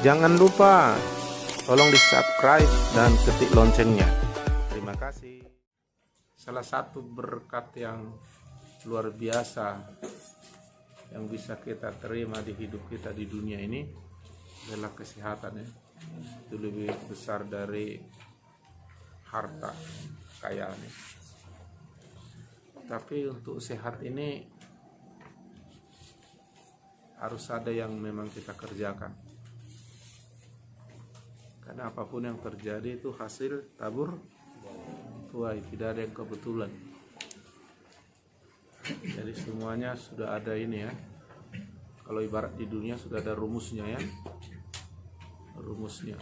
Jangan lupa tolong di subscribe dan ketik loncengnya. Terima kasih. Salah satu berkat yang luar biasa yang bisa kita terima di hidup kita di dunia ini adalah kesehatan ya. Itu lebih besar dari harta kekayaan ya. Tapi untuk sehat ini harus ada yang memang kita kerjakan, karena apapun yang terjadi itu hasil tabur tuai, tidak ada yang kebetulan. Jadi semuanya sudah ada ini ya, kalau ibarat di dunia sudah ada rumusnya ya, rumusnya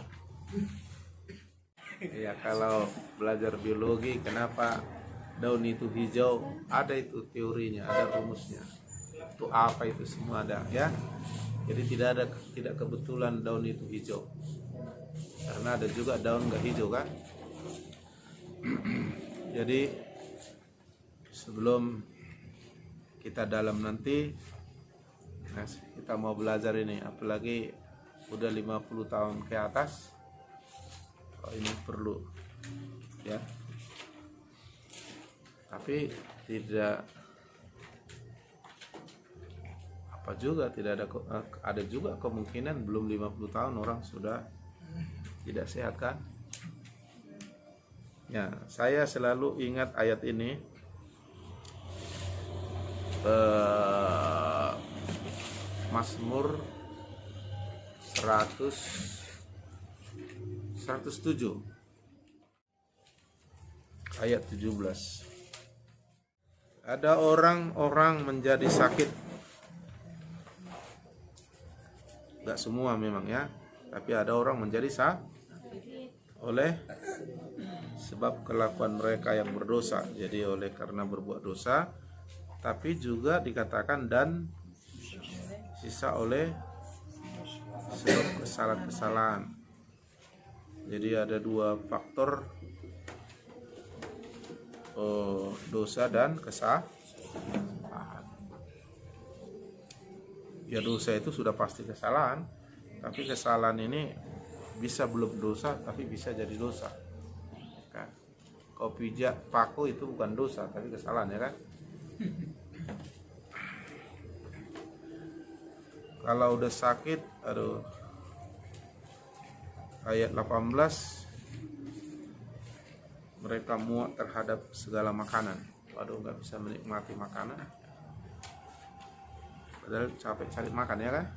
ya. Kalau belajar biologi, kenapa daun itu hijau, ada itu teorinya, ada rumusnya. Itu apa itu semua ada ya. Jadi tidak kebetulan daun itu hijau, karena ada juga daun nggak hijau kan. Jadi sebelum kita dalam nanti, nah, kita mau belajar ini, apalagi udah 50 tahun ke atas, ini perlu ya. Tapi tidak ada juga kemungkinan belum 50 tahun orang sudah tidak sehat kan ya. Saya selalu ingat ayat ini, Mazmur 107 ayat 17. Ada orang-orang menjadi sakit, gak semua memang ya, tapi ada orang menjadi oleh sebab kelakuan mereka yang berdosa. Jadi oleh karena berbuat dosa, tapi juga dikatakan dan sisa oleh sebab kesalahan-kesalahan. Jadi ada dua faktor, dosa dan kesalahan. Ya dosa itu sudah pasti kesalahan, tapi kesalahan ini bisa belum dosa tapi bisa jadi dosa kan. Kau pijak paku itu bukan dosa tapi kesalahan ya kan. Kalau udah sakit, aduh, ayat 18, mereka muak terhadap segala makanan. Waduh, nggak bisa menikmati makanan, padahal capek cari makan ya kan.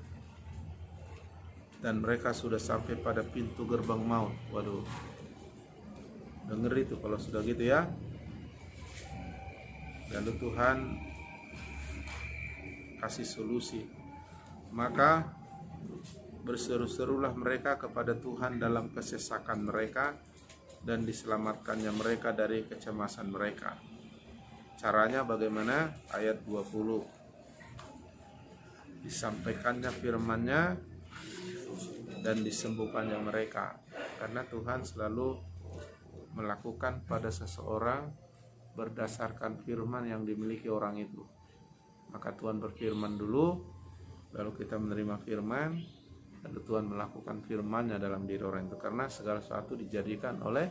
Dan mereka sudah sampai pada pintu gerbang maut. Waduh, denger itu kalau sudah gitu ya. Lalu Tuhan kasih solusi, maka berseru-serulah mereka kepada Tuhan dalam kesesakan mereka, dan diselamatkannya mereka dari kecemasan mereka. Caranya bagaimana? Ayat 20, disampaikannya firman-Nya dan disembuhkannya mereka. Karena Tuhan selalu melakukan pada seseorang berdasarkan firman yang dimiliki orang itu. Maka Tuhan berfirman dulu, lalu kita menerima firman, lalu Tuhan melakukan firman-Nya dalam diri orang itu. Karena segala sesuatu dijadikan oleh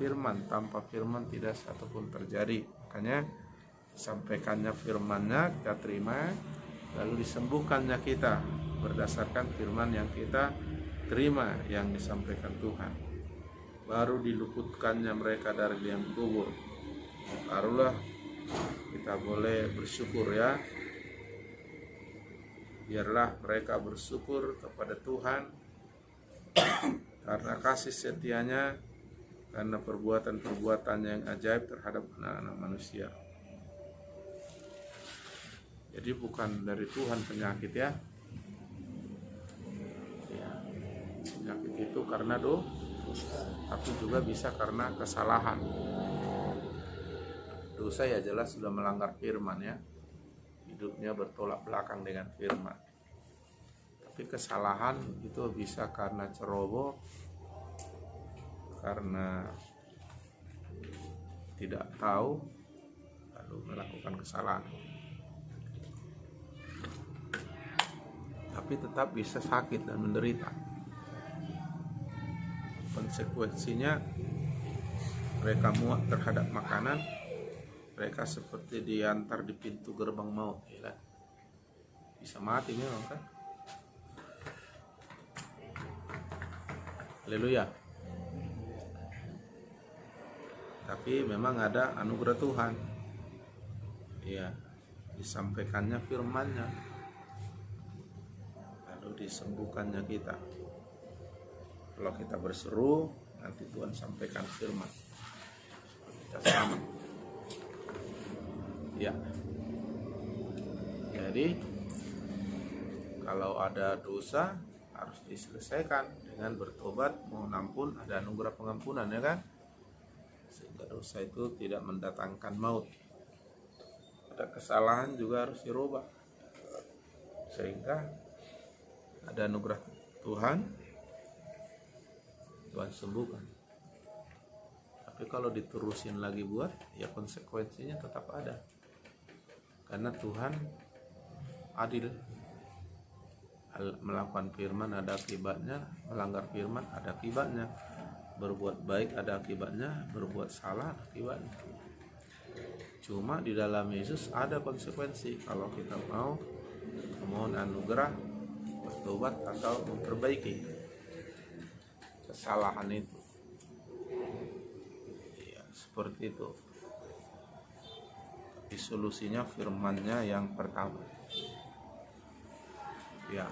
firman, tanpa firman tidak satupun terjadi. Makanya sampaikannya firman-Nya kita terima, lalu disembuhkannya kita berdasarkan firman yang kita terima yang disampaikan Tuhan. Baru diluputkannya mereka dari liang kubur, barulah kita boleh bersyukur ya. Biarlah mereka bersyukur kepada Tuhan karena kasih setianya, karena perbuatan-perbuatannya yang ajaib terhadap anak-anak manusia. Jadi bukan dari Tuhan penyakit ya. Penyakit itu karena dosa, tapi juga bisa karena kesalahan. Dosa ya jelas sudah melanggar firman ya, hidupnya bertolak belakang dengan firman. Tapi kesalahan itu bisa karena ceroboh, karena tidak tahu lalu melakukan kesalahan. Tapi tetap bisa sakit dan menderita. konsekuensinya mereka muak terhadap makanan, mereka seperti diantar di pintu gerbang maut, ya. Bisa mati memang kan. Haleluya. Tapi memang ada anugerah Tuhan, ya, disampaikannya firman-Nya, lalu disembuhkannya kita. Kalau kita berseru, nanti Tuhan sampaikan firman, kita selamat. Ya. Jadi kalau ada dosa harus diselesaikan dengan bertobat, mohon ampun, ada anugerah pengampunan, ya kan? Sehingga dosa itu tidak mendatangkan maut. Ada kesalahan juga harus dirubah, sehingga ada anugerah Tuhan sembuhkan. Tapi kalau diterusin lagi buat, ya konsekuensinya tetap ada. Karena Tuhan adil. Melakukan firman ada akibatnya, melanggar firman ada akibatnya, berbuat baik ada akibatnya, berbuat salah ada akibatnya. Cuma di dalam Yesus ada konsekuensi kalau kita mau memohon anugerah, bertobat atau memperbaiki kesalahan itu. Ya, seperti itu. Tapi solusinya firman-Nya yang pertama. Ya.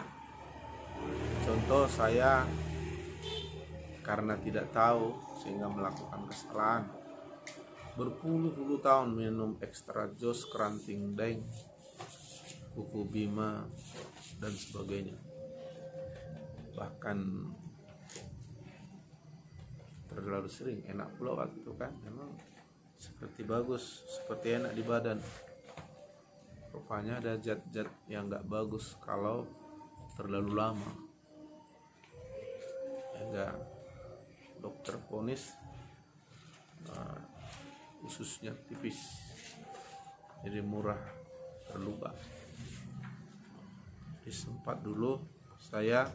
Contoh, saya karena tidak tahu sehingga melakukan kesalahan. Berpuluh-puluh tahun minum extra jos, keranting deng, kuku bima dan sebagainya. Bahkan terlalu sering, enak pula waktu itu kan, memang seperti bagus, seperti enak di badan. Rupanya ada zat-zat yang gak bagus kalau terlalu lama. Enggak, dokter ponis ususnya tipis, jadi murah terluka. Jadi sempat dulu saya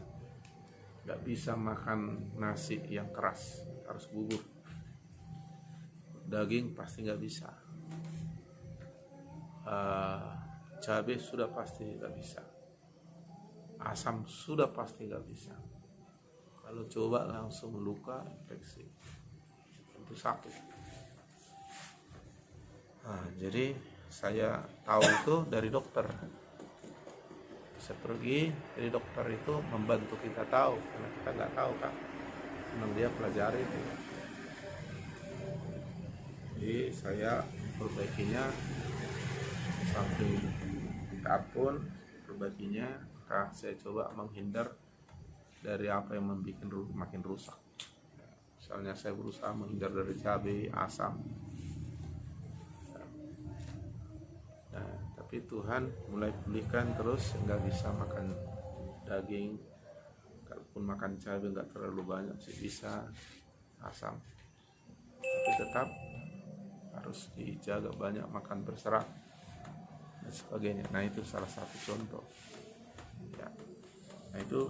gak bisa makan nasi yang keras, harus bubur. Daging pasti gak bisa, cabai sudah pasti gak bisa, asam sudah pasti gak bisa. Kalau coba langsung luka, infeksi, tentu sakit. Jadi saya tahu itu dari dokter. Saya pergi, jadi dokter itu membantu kita tahu, karena kita nggak tahu kan, memang dia pelajari itu. Jadi saya perbaikinya sampai apapun perbaikinya, maka saya coba menghindar dari apa yang membuat makin rusak. Misalnya saya berusaha menghindar dari cabai, asam. Nah, tapi Tuhan mulai pulihkan terus, nggak bisa makan daging. Kalaupun makan cabai nggak terlalu banyak sih bisa, asam. Tapi tetap harus dijaga banyak makan berserat dan sebagainya. Nah, itu salah satu contoh. Ya. Nah, itu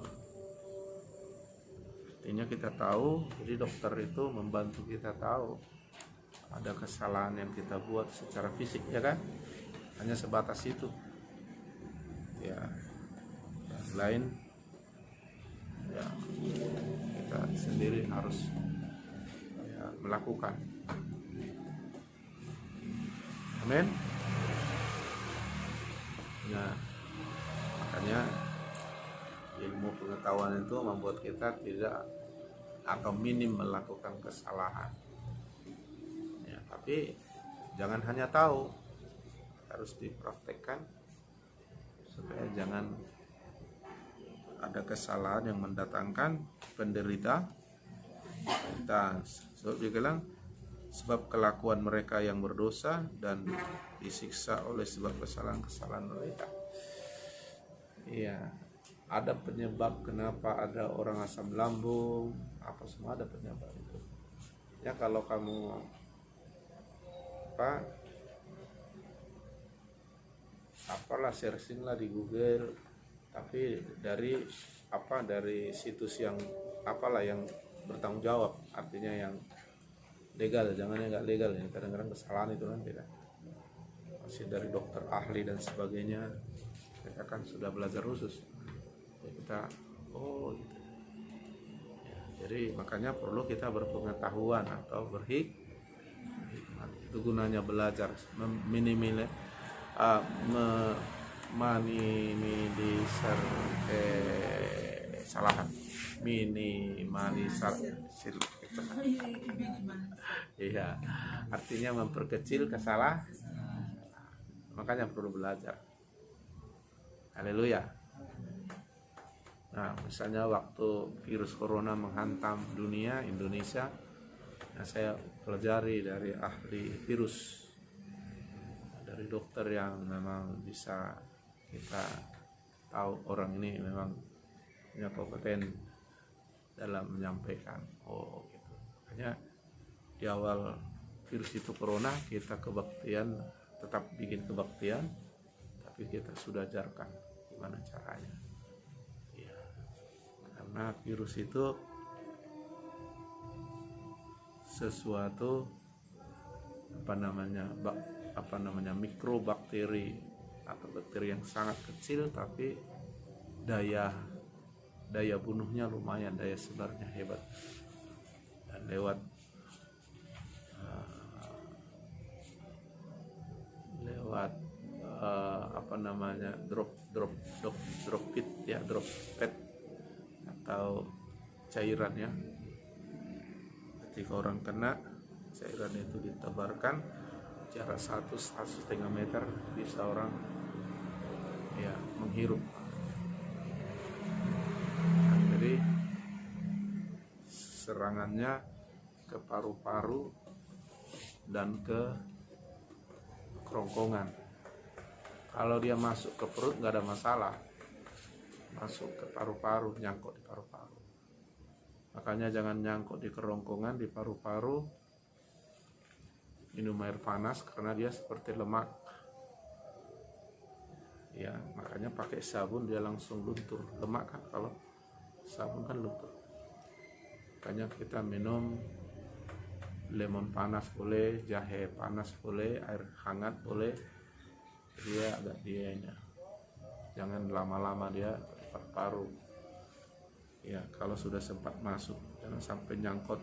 artinya kita tahu, jadi dokter itu membantu kita tahu ada kesalahan yang kita buat secara fisik, ya kan? Hanya sebatas itu. Ya, yang lain ya kita sendiri harus ya melakukan. Amin. Nah, makanya ilmu pengetahuan itu membuat kita tidak atau minim melakukan kesalahan. Ya, tapi jangan hanya tahu, harus dipraktekkan supaya jangan ada kesalahan yang mendatangkan penderita. Sebab dia bilang, sebab kelakuan mereka yang berdosa dan disiksa oleh sebab kesalahan-kesalahan mereka. Iya, ada penyebab kenapa ada orang asam lambung, apa semua ada penyebab itu. Ya, kalau kamu apalah searching lah di Google, tapi dari situs yang apalah yang bertanggung jawab, artinya yang legal, jangan yang nggak legal ya. Kadang-kadang kesalahan itu nanti kan masih dari dokter ahli dan sebagainya, kita kan sudah belajar khusus ya, kita gitu. Ya, jadi makanya perlu kita berpengetahuan atau berhikmat. Itu gunanya belajar, minimilisir kesalahan, minimalisir. Iya, artinya memperkecil kesalahan. Makanya perlu belajar. Haleluya. Nah, misalnya waktu virus corona menghantam dunia, Indonesia, nah saya pelajari dari ahli virus, dari dokter yang memang bisa kita tahu orang ini memang punya kompeten dalam menyampaikan. Gitu. Makanya di awal virus itu corona, kita kebaktian, tetap bikin kebaktian, tapi kita sudah ajarkan gimana caranya ya, karena virus itu sesuatu mikrobakteri atau bakteri yang sangat kecil, tapi daya bunuhnya lumayan, daya sebarnya hebat, dan lewat droplet atau cairannya. Ketika orang kena, cairan itu ditebarkan jarak 1,5 meter, bisa orang ya menghirup. Nah, jadi serangannya ke paru-paru dan ke kerongkongan. Kalau dia masuk ke perut nggak ada masalah, masuk ke paru-paru, nyangkut di paru-paru. Makanya jangan nyangkut di kerongkongan, di paru-paru. Minum air panas karena dia seperti lemak. Ya, makanya pakai sabun dia langsung luntur. Lemak kan, kalau sabun kan luntur. Makanya kita minum lemon panas boleh, jahe panas boleh, air hangat boleh. Dia agak dianya. Jangan lama-lama dia paru-paru. Ya, kalau sudah sempat masuk, jangan sampai nyangkut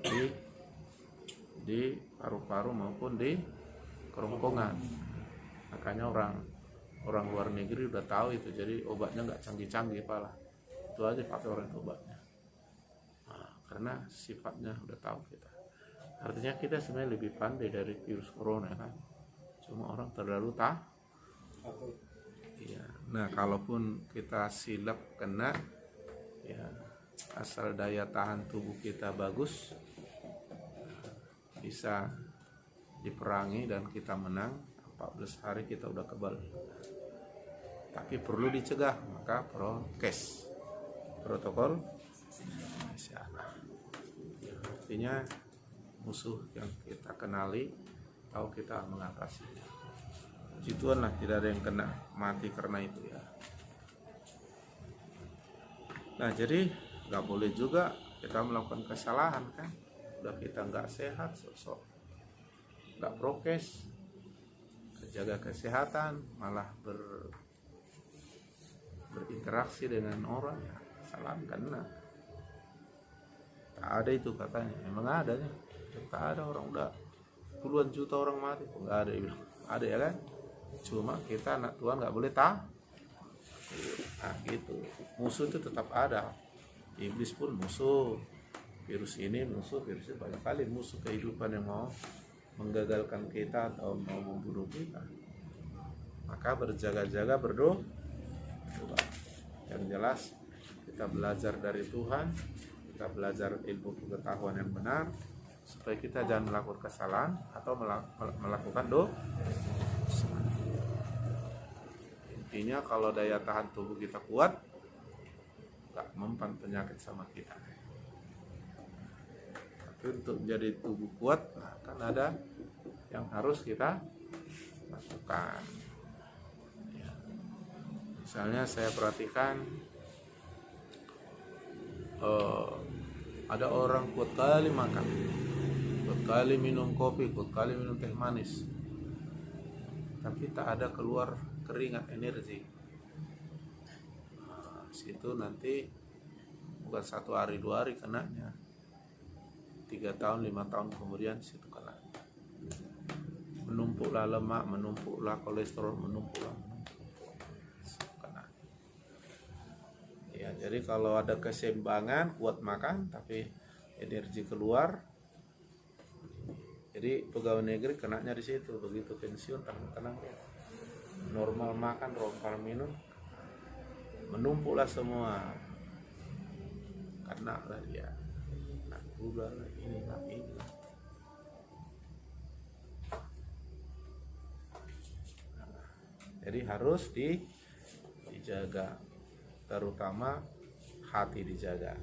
di paru-paru maupun di kerongkongan. Makanya orang luar negeri udah tahu itu, jadi obatnya nggak canggih-canggih pala, itu aja pakai orang obatnya. Nah, karena sifatnya udah tahu kita. Artinya kita sebenarnya lebih pandai dari virus corona kan, cuma orang terlalu iya. Nah, kalaupun kita silap kena, ya asal daya tahan tubuh kita bagus, bisa diperangi dan kita menang. 14 hari kita udah kebal. Tapi perlu dicegah, maka protokol kesehatan. Ya, artinya musuh yang kita kenali, tahu kita mengatasi. Puji Tuhan lah, tidak ada yang kena mati karena itu ya. Nah, jadi nggak boleh juga kita melakukan kesalahan kan. Udah kita nggak sehat, sosok nggak prokes, jaga kesehatan, malah berinteraksi dengan orang, ya kesalahan kena. Tak ada itu katanya, memang adanya. Tak ada, orang udah puluhan juta orang mati, nggak ada, ada ya kan? Cuma kita anak Tuhan nggak boleh gitu. Musuh itu tetap ada. Iblis pun musuh, virus ini musuh, virus itu banyak kali musuh kehidupan yang mau menggagalkan kita atau mau membunuh kita. Maka berjaga-jaga, berdoa. Yang jelas kita belajar dari Tuhan, kita belajar ilmu pengetahuan yang benar, supaya kita jangan melakukan kesalahan atau melakukan dosa. Intinya kalau daya tahan tubuh kita kuat, gak mempan penyakit sama kita. Tapi untuk menjadi tubuh kuat, nah, kan ada yang harus kita lakukan. Ya. Misalnya saya perhatikan Ada orang kuat kali makan, kuat kali minum kopi, kuat kali minum teh manis, tapi tak ada keluar keringat energi. Nah, situ nanti bukan 1 hari 2 hari kenanya, 3 tahun 5 tahun kemudian situ kena. Menumpuklah lemak, menumpuklah kolesterol, menumpuklah kena. Ya, jadi kalau ada keseimbangan, kuat makan tapi energi keluar. Jadi pegawai negeri kenanya di situ, begitu pensiun tenang-tenang normal makan, normal minum, menumpuklah semua. Kena lah dia. Nah, gula lah ini. Jadi harus dijaga, terutama hati dijaga.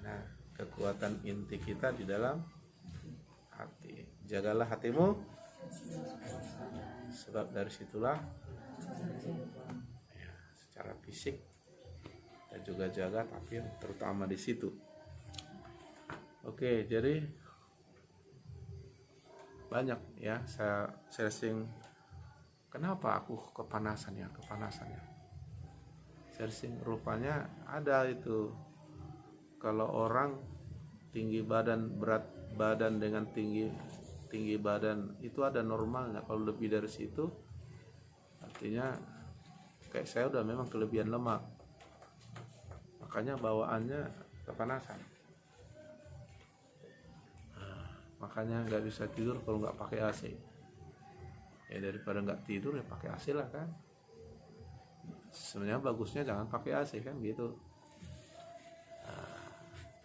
Nah, kekuatan inti kita di dalam hati. Jagalah hatimu, sebab dari situlah ya, secara fisik kita juga jaga, tapi terutama di situ. Oke, jadi banyak ya saya searching. Kenapa aku kepanasan ya? Searching rupanya ada itu. Kalau orang tinggi badan, berat badan dengan tinggi badan itu ada normalnya. Kalau lebih dari situ artinya kayak saya udah memang kelebihan lemak. Makanya bawaannya kepanasan. Makanya nggak bisa tidur kalau nggak pakai AC. Ya daripada nggak tidur ya pakai AC lah kan. Sebenarnya bagusnya jangan pakai AC kan gitu.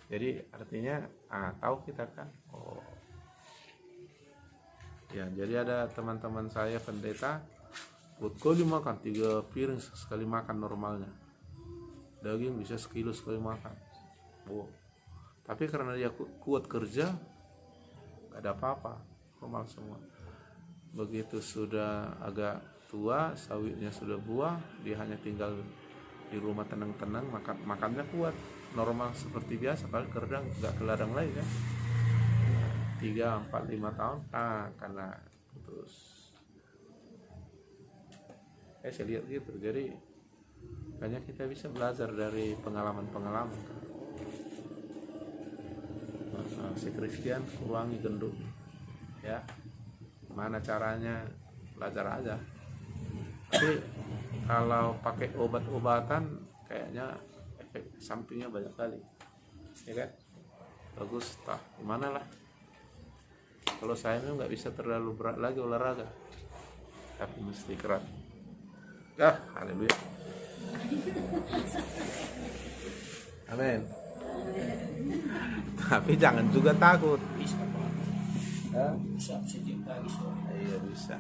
Jadi artinya tahu kita kan. Oh ya, jadi ada teman-teman saya pendeta buat kali makan 3 piring sekali makan normalnya. Daging bisa sekilo sekali makan. Oh. Tapi karena dia kuat kerja, gak ada apa-apa, normal semua. Begitu sudah agak tua, sawitnya sudah buah, dia hanya tinggal di rumah tenang-tenang, makannya kuat, normal seperti biasa. Paling kerja nggak ke ladang lagi kan. 3, 4, 5 tahun, karena putus. Saya lihat gitu. Jadi banyak kita bisa belajar dari pengalaman-pengalaman. Si Christian kurangi gendut, ya. Mana caranya, belajar aja. Tapi kalau pakai obat-obatan kayaknya efek sampingnya banyak kali, ya kan? Bagus, gimana lah. Kalau saya memang nggak bisa terlalu berat lagi olahraga, tapi mesti keras. Haleluya. Amin. Tapi jangan juga takut. Bisa setiap pagi sore. Iya bisa.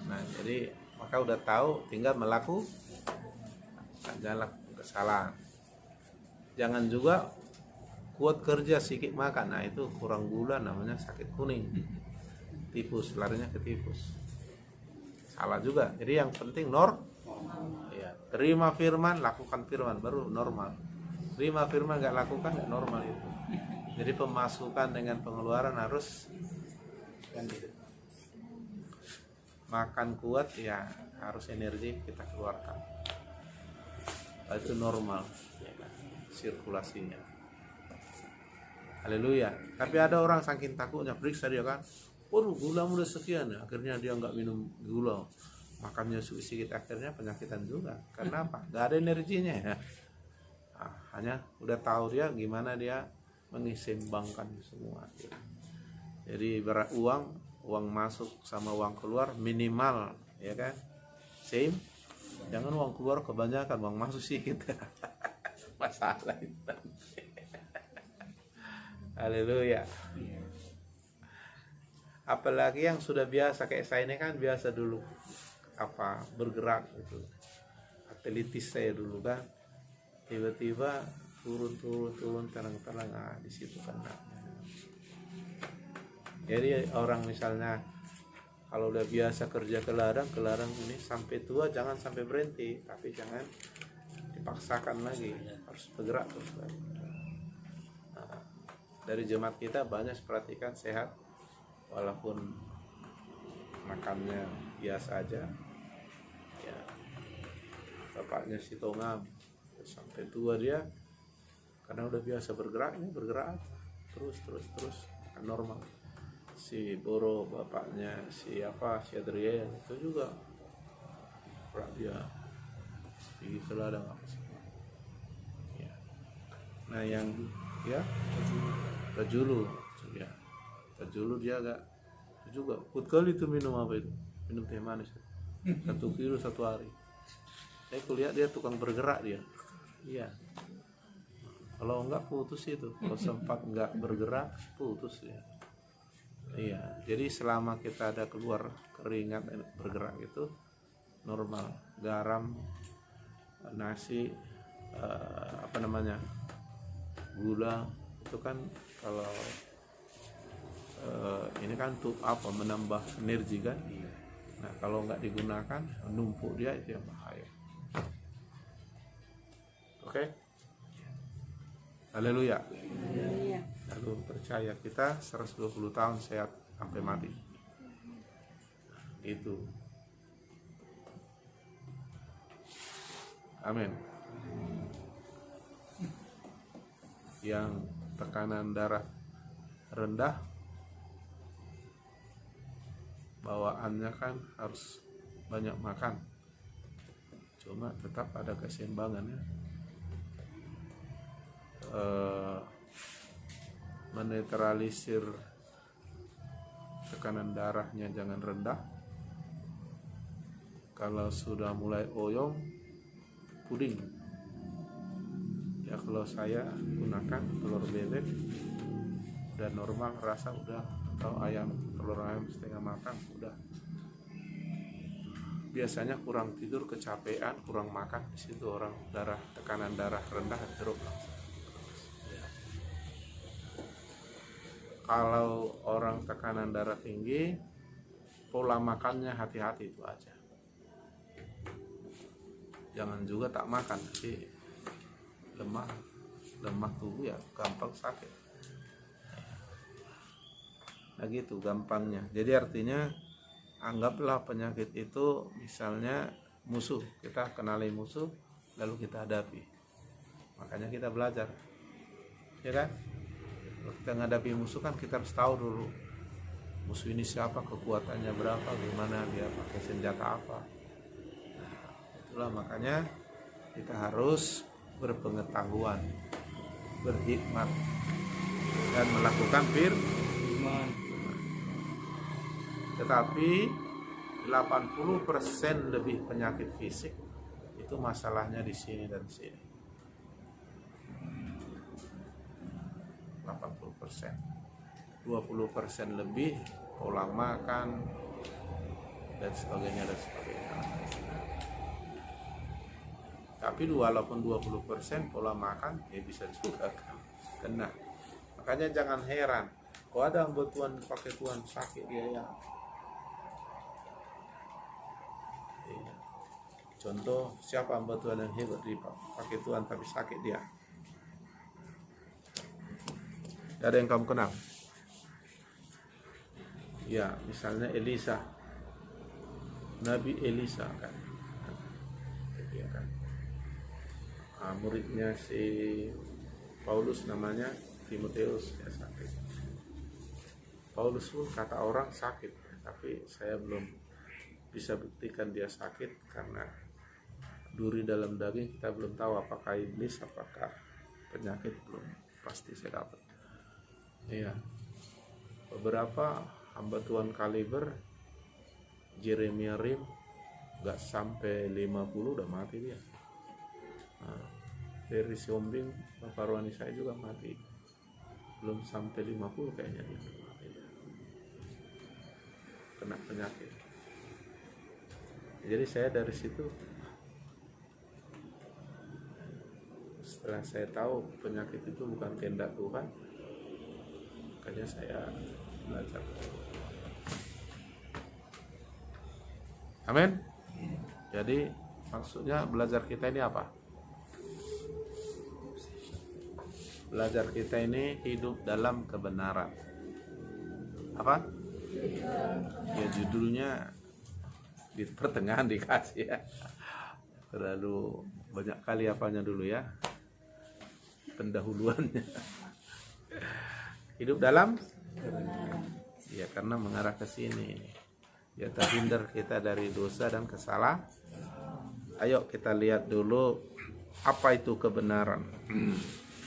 Nah jadi maka udah tahu, tinggal melakukan, jangan lakukan kesalahan. Jangan juga kuat kerja sedikit makan. Nah itu kurang gula, namanya sakit kuning, tipus, larinya ke tipus. Salah juga. Jadi yang penting ya, terima firman, lakukan firman, baru normal. Terima firman nggak lakukan, nggak normal itu. Jadi pemasukan dengan pengeluaran harus kan gitu. Makan kuat ya harus energi kita keluarkan. Itu normal ya kan? Sirkulasinya. Haleluya. Tapi ada orang saking takutnya periksa dia kan, waduh gula udah sekian ya, akhirnya dia nggak minum gula, makannya sedikit, akhirnya penyakitan juga. Karena apa? Gak ada energinya ya. Hanya udah tahu dia gimana dia menyeimbangkan semua. Jadi berat uang masuk sama uang keluar minimal, ya kan? Same. Jangan uang keluar kebanyakan, uang masuk sedikit. Masalah itu. Haleluya. Apalagi yang sudah biasa kayak saya ini kan, biasa dulu bergerak gitu. Atletis saya dulu kan. Tiba-tiba turun tenang-tenang, di situ kan. Jadi orang misalnya kalau udah biasa kerja ke ladang ini sampai tua jangan sampai berhenti, tapi jangan dipaksakan lagi, harus bergerak terus. dari jemaat kita banyak perhatikan sehat, walaupun makannya biasa aja. Ya, bapaknya si Tongam sampai tua dia, karena udah biasa bergerak, ini bergerak terus kan normal. Si Boro bapaknya si Adrian itu juga berat dia tinggi selada apa sih ya. Nah yang ya Tajulu ya, Tajulu dia agak juga kuat kali itu minum apa itu, minum teh manis 1 kilo 1 hari. Saya kulihat dia tukang bergerak dia. Iya. Kalau enggak putus itu. Kalau sempat enggak bergerak putus ya. Iya. Jadi selama kita ada keluar keringat bergerak itu normal. Garam, nasi, gula itu kan kalau ini kan untuk apa, menambah energi kan. Nah kalau nggak digunakan numpuk dia, itu yang bahaya. Oke, haleluya. Lalu percaya kita 120 tahun sehat sampai mati. Itu. Amin. Yang tekanan darah rendah, bawaannya kan harus banyak makan, cuma tetap ada keseimbangan ya. Menetralisir tekanan darahnya jangan rendah. Kalau sudah mulai oyong, puding ya. Kalau saya gunakan telur bebek udah normal rasa, udah, atau telur ayam setengah matang udah. Biasanya kurang tidur, kecapean, kurang makan, di situ orang tekanan darah rendah drop langsung. Kalau orang tekanan darah tinggi, pola makannya hati-hati, itu aja. Jangan juga tak makan, nanti lemah tubuh ya gampang sakit. Nah gitu gampangnya. Jadi artinya anggaplah penyakit itu misalnya musuh. Kita kenali musuh, lalu kita hadapi. Makanya kita belajar, ya kan? Kalau kita menghadapi musuh kan kita harus tahu dulu musuh ini siapa, kekuatannya berapa, gimana dia pakai senjata apa. Nah, itulah makanya kita harus berpengetahuan, berhikmat, dan melakukan firman. Tetapi 80% lebih penyakit fisik itu masalahnya di sini dan sini. 80%, 20% lebih pola makan dan sebagainya. Tapi walaupun 20% pola makan ya bisa juga kena. Makanya jangan heran kok ada Tuhan pakai Tuhan sakit dia ya. Contoh, siapa hamba Tuhan yang hebat dipakai Tuhan tapi sakit dia? Ada yang kamu kenal? Ya, misalnya Elisa, Nabi Elisa kan, ya kan? Muridnya si Paulus namanya Timoteus ya sakit. Paulus pun kata orang sakit, tapi saya belum bisa buktikan dia sakit karena duri dalam daging kita belum tahu apakah iblis, apakah penyakit, belum pasti saya dapat. Iya, beberapa hamba Tuhan kaliber Jeremia Rim nggak sampai 50 udah mati dia. Nah, dari Siombing Bapak Rohani saya juga mati, belum sampai 50 kayaknya dia mati, kena penyakit. Jadi saya dari situ, setelah saya tahu penyakit itu bukan kehendak Tuhan, makanya saya belajar. Amin. Jadi maksudnya belajar kita ini apa? belajar kita ini hidup dalam kebenaran. Apa? Ya judulnya di pertengahan dikasih ya. Terlalu banyak kali apanya dulu ya. Pendahuluannya. Hidup dalam kebenaran. Ya karena mengarah ke sini. Ya terhindar kita dari dosa dan kesalahan. Ayo kita lihat dulu apa itu kebenaran.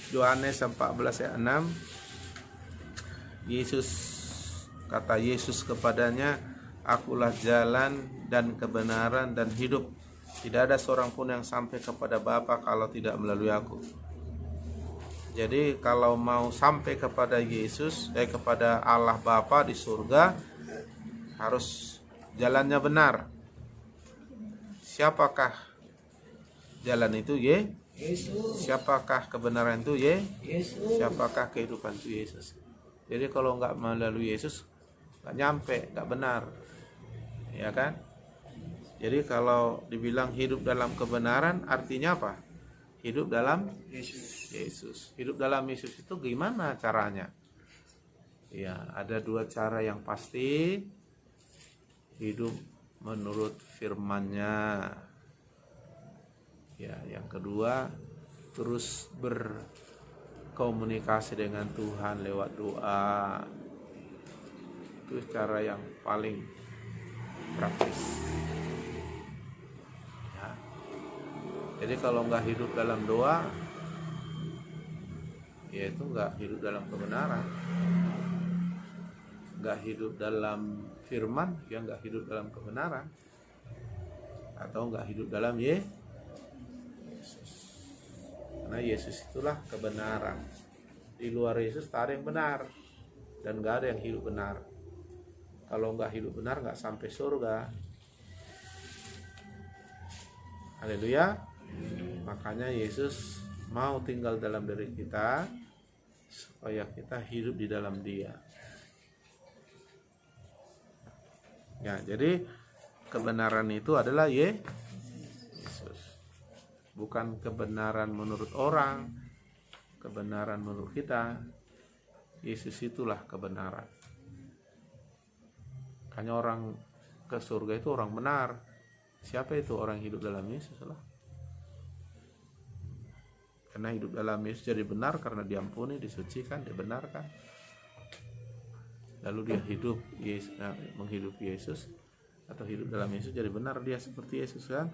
Yohanes 14 ayat 6. Kata Yesus kepadanya, akulah jalan dan kebenaran dan hidup. Tidak ada seorang pun yang sampai kepada Bapa kalau tidak melalui aku. Jadi kalau mau sampai kepada Yesus, kepada Allah Bapa di surga, harus jalannya benar. Siapakah jalan itu? Yesus. Siapakah kebenaran itu? Yesus. Siapakah kehidupan itu? Yesus. Jadi kalau nggak melalui Yesus, nggak nyampe, nggak benar, ya kan? Jadi kalau dibilang hidup dalam kebenaran, artinya apa? Hidup dalam Yesus. Hidup dalam Yesus itu gimana caranya? Ya, ada dua cara yang pasti. Hidup menurut firman-Nya. Ya, yang kedua terus berkomunikasi dengan Tuhan lewat doa. Itu cara yang paling praktis. Ya. Jadi kalau nggak hidup dalam doa, ya itu nggak hidup dalam kebenaran. Nggak hidup dalam firman, ya nggak hidup dalam kebenaran. Atau nggak hidup dalam Yesus. Karena Yesus itulah kebenaran. Di luar Yesus tak ada yang benar. Dan nggak ada yang hidup benar. Kalau nggak hidup benar nggak sampai surga. Haleluya. Makanya Yesus mau tinggal dalam diri kita supaya kita hidup di dalam Dia. Ya, jadi kebenaran itu adalah Yesus. Bukan kebenaran menurut orang, kebenaran menurut kita. Yesus itulah kebenaran. Hanya orang ke surga itu orang benar. Siapa itu orang hidup dalam Yesus lah? Karena hidup dalam Yesus jadi benar karena diampuni, disucikan, dibenarkan. Lalu dia hidup menghidupi Yesus atau hidup dalam Yesus jadi benar dia seperti Yesus kan?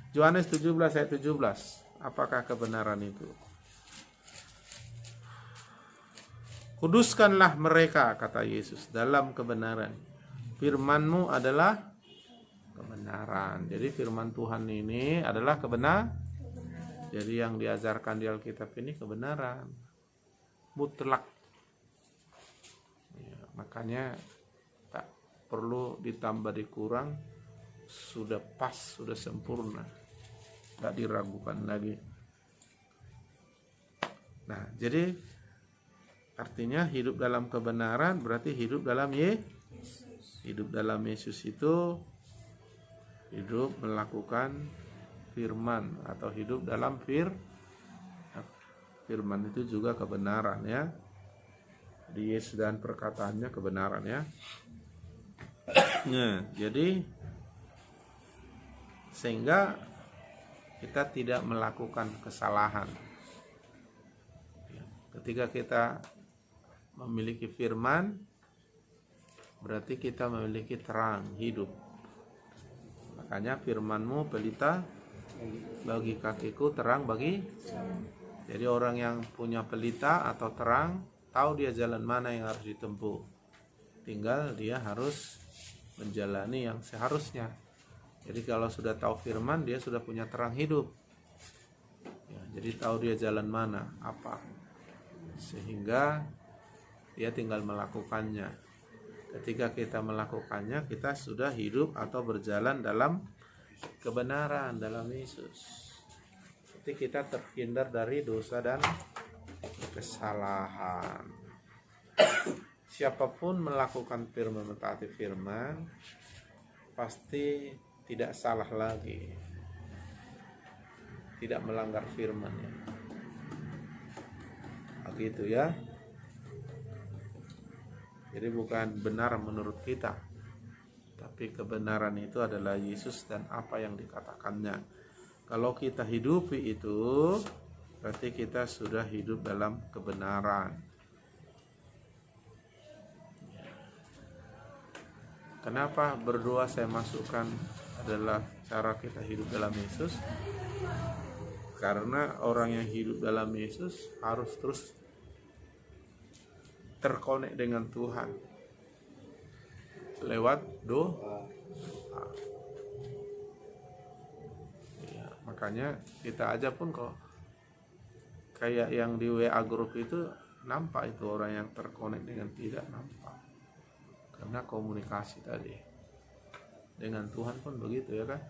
Yohanes 17 ayat 17. Apakah kebenaran itu? Kuduskanlah mereka, kata Yesus, dalam kebenaran. Firman-Mu adalah kebenaran. Jadi firman Tuhan ini adalah kebenaran. Jadi yang diajarkan di Alkitab ini kebenaran mutlak. Ya, makanya tak perlu ditambah dikurang, sudah pas, sudah sempurna, tak diragukan lagi. Nah, jadi artinya hidup dalam kebenaran berarti hidup dalam Yesus. Hidup dalam Yesus itu hidup melakukan firman atau hidup dalam firman itu juga kebenaran ya. Di Yesus dan perkataannya kebenaran ya. Nah, jadi sehingga kita tidak melakukan kesalahan. Ketika kita memiliki firman, berarti kita memiliki terang hidup. Makanya firman-Mu pelita bagi kakiku, terang bagi. Jadi orang yang punya pelita atau terang tahu dia jalan mana yang harus ditempuh. Tinggal dia harus menjalani yang seharusnya. Jadi kalau sudah tahu firman, dia sudah punya terang hidup. Ya, jadi tahu dia jalan mana, apa. Sehingga dia tinggal melakukannya. Ketika kita melakukannya, kita sudah hidup atau berjalan dalam kebenaran dalam Yesus. Jadi kita terhindar dari dosa dan kesalahan. Siapapun melakukan firman, mentaati firman, pasti tidak salah lagi, tidak melanggar firman ya. Begitu ya. Jadi bukan benar menurut kita, tapi kebenaran itu adalah Yesus dan apa yang dikatakannya. Kalau kita hidupi itu, berarti kita sudah hidup dalam kebenaran. Kenapa berdoa saya masukkan adalah cara kita hidup dalam Yesus? Karena orang yang hidup dalam Yesus harus terus terkonek dengan Tuhan lewat doa. Ya, makanya kita aja pun kok kayak yang di WA group itu nampak itu orang yang terkonek dengan tidak nampak, karena komunikasi tadi dengan Tuhan pun begitu ya kan.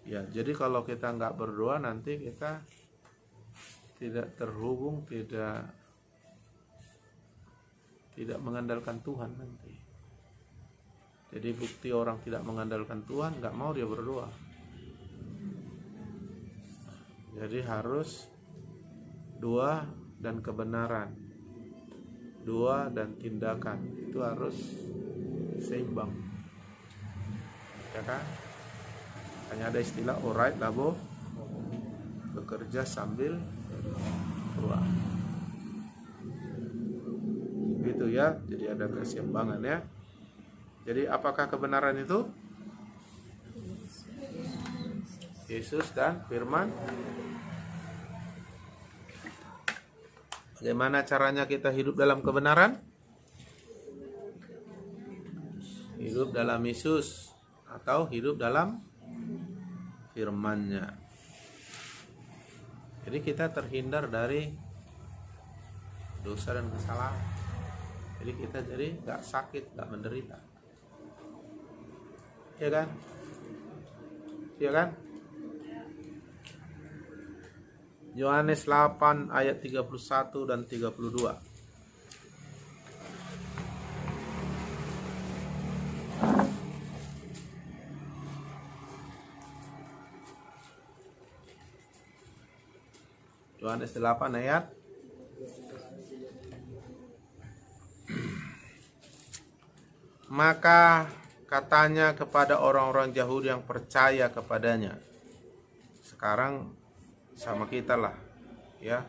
Ya, jadi kalau kita nggak berdoa nanti kita tidak terhubung, tidak mengandalkan Tuhan nanti. Jadi bukti orang tidak mengandalkan Tuhan, nggak mau dia berdoa. Jadi harus doa dan kebenaran, doa dan tindakan itu harus seimbang, ya kan? Hanya ada istilah alright labo, bekerja sambil berdoa. Gitu ya, jadi ada keseimbangan ya. Jadi apakah kebenaran itu? Yesus dan firman. Bagaimana caranya kita hidup dalam kebenaran? Hidup dalam Yesus atau hidup dalam firman-Nya. Jadi kita terhindar dari dosa dan kesalahan. Jadi kita jadi gak sakit, gak menderita. Iya kan? Iya kan? Yohanes 8 ayat 31 dan 32. Yohanes 8 ayat Maka katanya kepada orang-orang Yahudi yang percaya kepadanya. Sekarang sama kita lah, ya.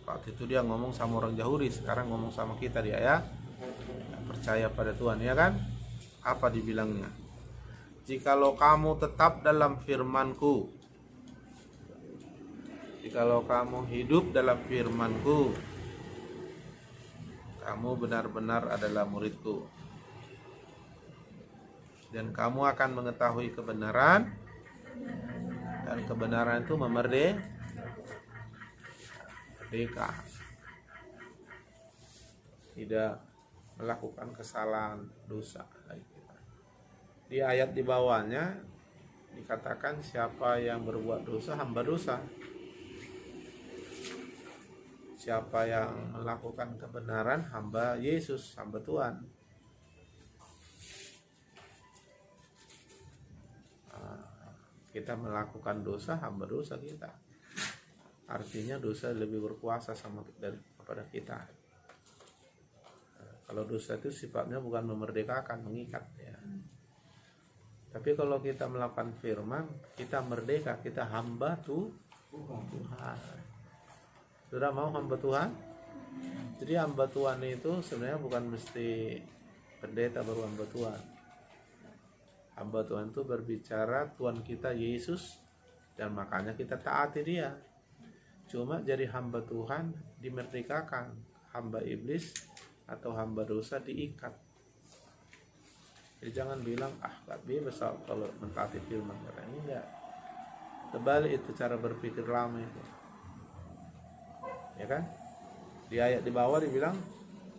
Waktu itu dia ngomong sama orang Yahudi, sekarang ngomong sama kita dia ya. Yang percaya pada Tuhan, ya kan? Apa dibilangnya? Jikalau kamu tetap dalam firman-Ku, jikalau kamu hidup dalam firman-Ku, kamu benar-benar adalah murid-Ku. Dan kamu akan mengetahui kebenaran, dan kebenaran itu merdeka. Tidak melakukan kesalahan, dosa. Di ayat di bawahnya dikatakan siapa yang berbuat dosa, hamba dosa. Siapa yang melakukan kebenaran, hamba Yesus, hamba Tuhan. Kita melakukan dosa, hamba dosa kita. Artinya dosa lebih berkuasa kepada kita. Kalau dosa itu sifatnya bukan memerdekakan, mengikat ya. Tapi kalau kita melakukan firman, kita merdeka, kita hamba Tuhan. Sudah mau hamba Tuhan? Jadi hamba Tuhan itu sebenarnya bukan mesti pendeta baru hamba Tuhan. Hamba Tuhan itu berbicara Tuhan kita Yesus, dan makanya kita taati dia. Cuma jadi hamba Tuhan dimerdekakan, hamba iblis atau hamba dosa diikat. Jadi jangan bilang gak bebas kalau mentaati firman. Enggak. Terbalik itu cara berpikir lama itu. Ya kan? Di ayat di bawah dibilang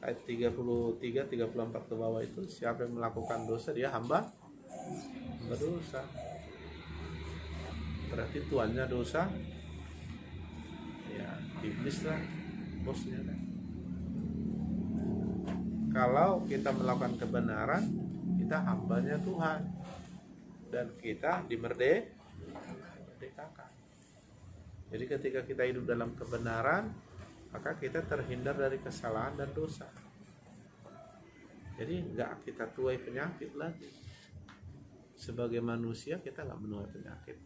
ayat 33 34 ke bawah itu, siapa yang melakukan dosa dia hamba berdosa. Berarti tuannya dosa, ya iblis lah bosnya kan. Kalau kita melakukan kebenaran, kita hambanya Tuhan, dan kita dimerdekakan. Jadi ketika kita hidup dalam kebenaran, maka kita terhindar dari kesalahan dan dosa. Jadi nggak kita tuai penyakit lagi. Sebagai manusia kita nggak menuai penyakit,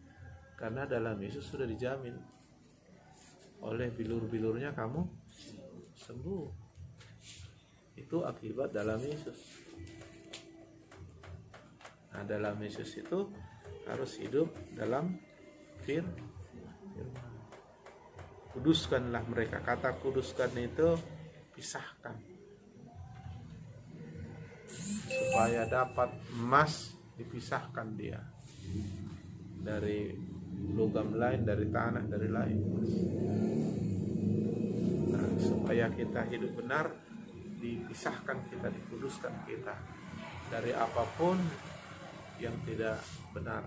karena dalam Yesus sudah dijamin oleh bilur-bilurnya kamu sembuh. Itu akibat dalam Yesus. Nah, dalam Yesus itu harus hidup dalam firman. Kuduskanlah mereka. Kata kuduskan itu pisahkan, supaya dapat emas dipisahkan dia dari logam lain, dari tanah, dari lain. Nah, supaya kita hidup benar, dipisahkan kita, dikuduskan kita dari apapun yang tidak benar.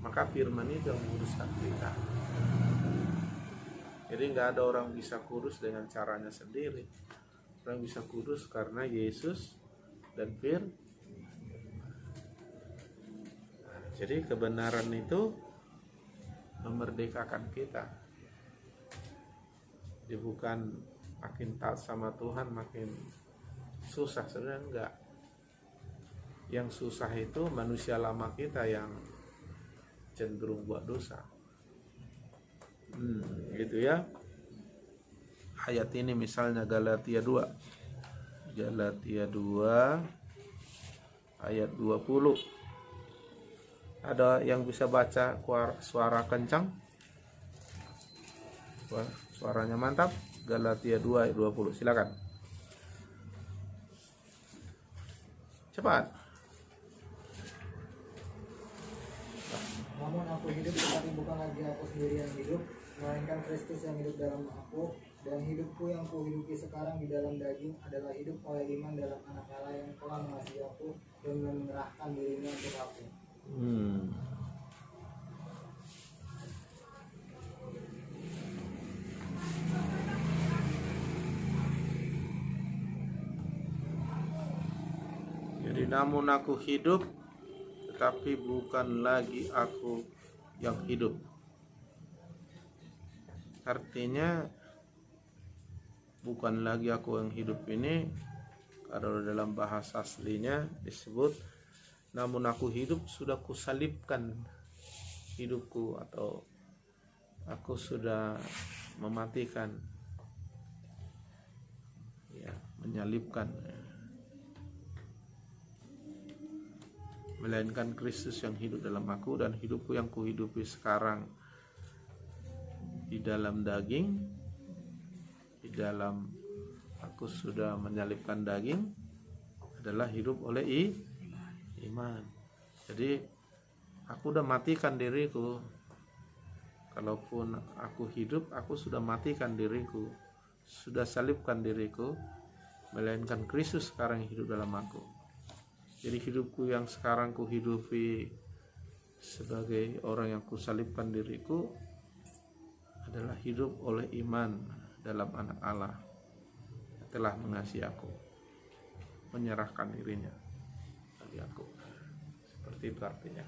Maka firman itu yang menguduskan kita. Jadi nggak ada orang bisa kudus dengan caranya sendiri. Orang bisa kudus karena Yesus dan firman. Jadi kebenaran itu memerdekakan kita. Jadi bukan makin taat sama Tuhan makin susah, sebenarnya enggak. Yang susah itu manusia lama kita yang cenderung buat dosa. Gitu ya. Ayat ini misalnya Galatia 2 ayat 20. Ada yang bisa baca suara kencang? Suaranya mantap. Galatia 2 ayat 20. Silakan. Cepat. Namun aku hidup, tetapi bukan lagi aku sendiri yang hidup, melainkan Kristus yang hidup dalam aku. Dan hidupku yang kuhidupi sekarang di dalam daging adalah hidup oleh iman dalam Anak Allah yang telah mengasihi aku dan menyerahkan dirinya untuk aku. Jadi namun aku hidup, tetapi bukan lagi aku yang hidup. Artinya bukan lagi aku yang hidup ini, kalau dalam bahasa aslinya disebut namun aku hidup, sudah kusalibkan hidupku, atau aku sudah mematikan, ya, menyalibkan. Melainkan Kristus yang hidup dalam aku, dan hidupku yang kuhidupi sekarang di dalam daging, di dalam aku sudah menyalibkan daging, adalah hidup oleh iman. Jadi aku udah matikan diriku. Kalaupun aku hidup, aku sudah matikan diriku, sudah salibkan diriku, melainkan Kristus sekarang yang hidup dalam aku. Jadi hidupku yang sekarang kuhidupi sebagai orang yang kusalibkan diriku adalah hidup oleh iman dalam Anak Allah yang telah mengasihi aku, menyerahkan dirinya bagi aku. Seperti itu artinya.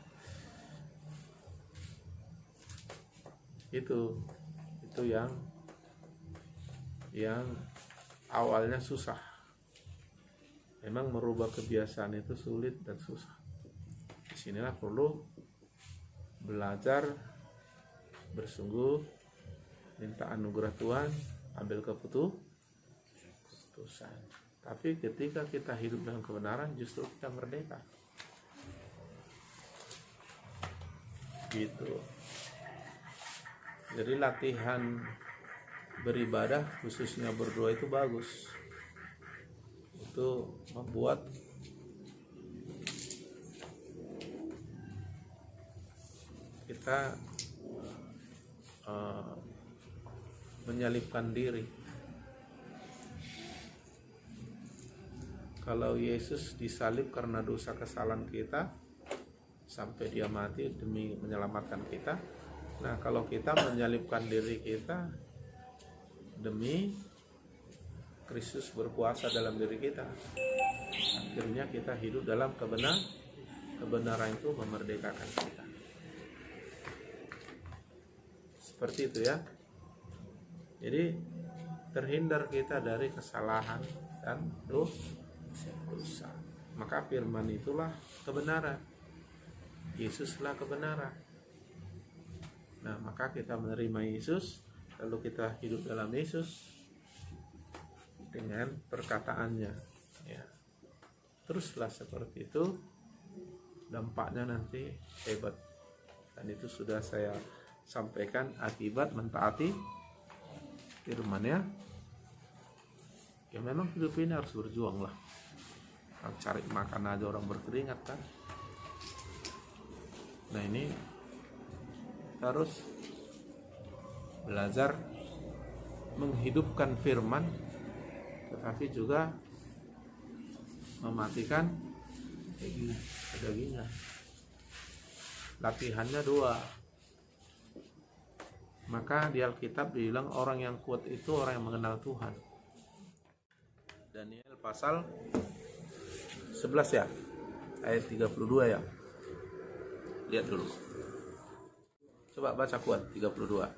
Itu yang awalnya susah. Memang merubah kebiasaan itu sulit dan susah. Disinilah perlu belajar bersungguh, minta anugerah Tuhan, ambil keputusan. Tapi ketika kita hidup dalam kebenaran, justru kita merdeka. Gitu. Jadi latihan beribadah, khususnya berdoa, itu bagus. Itu membuat kita menyalibkan diri. Kalau Yesus disalib karena dosa kesalahan kita sampai dia mati demi menyelamatkan kita, nah kalau kita menyalibkan diri kita demi Kristus berkuasa dalam diri kita, akhirnya kita hidup dalam kebenaran itu memerdekakan kita. Seperti itu ya. Jadi terhindar kita dari kesalahan dan dosa. Maka firman itulah kebenaran. Yesuslah kebenaran. Nah, maka kita menerima Yesus, lalu kita hidup dalam Yesus dengan perkataannya, ya. Teruslah seperti itu, dampaknya nanti hebat. Dan itu sudah saya sampaikan akibat mentaati firman-Nya. Ya memang hidup ini harus berjuang lah. Cari makan aja orang berkeringat kan. Nah, ini harus belajar menghidupkan firman, tetapi juga mematikan kedagingan. Latihannya dua. Maka di Alkitab dibilang orang yang kuat itu orang yang mengenal Tuhan. Daniel pasal 11 ya, ayat 32 ya. Lihat dulu. Coba baca kuat 32.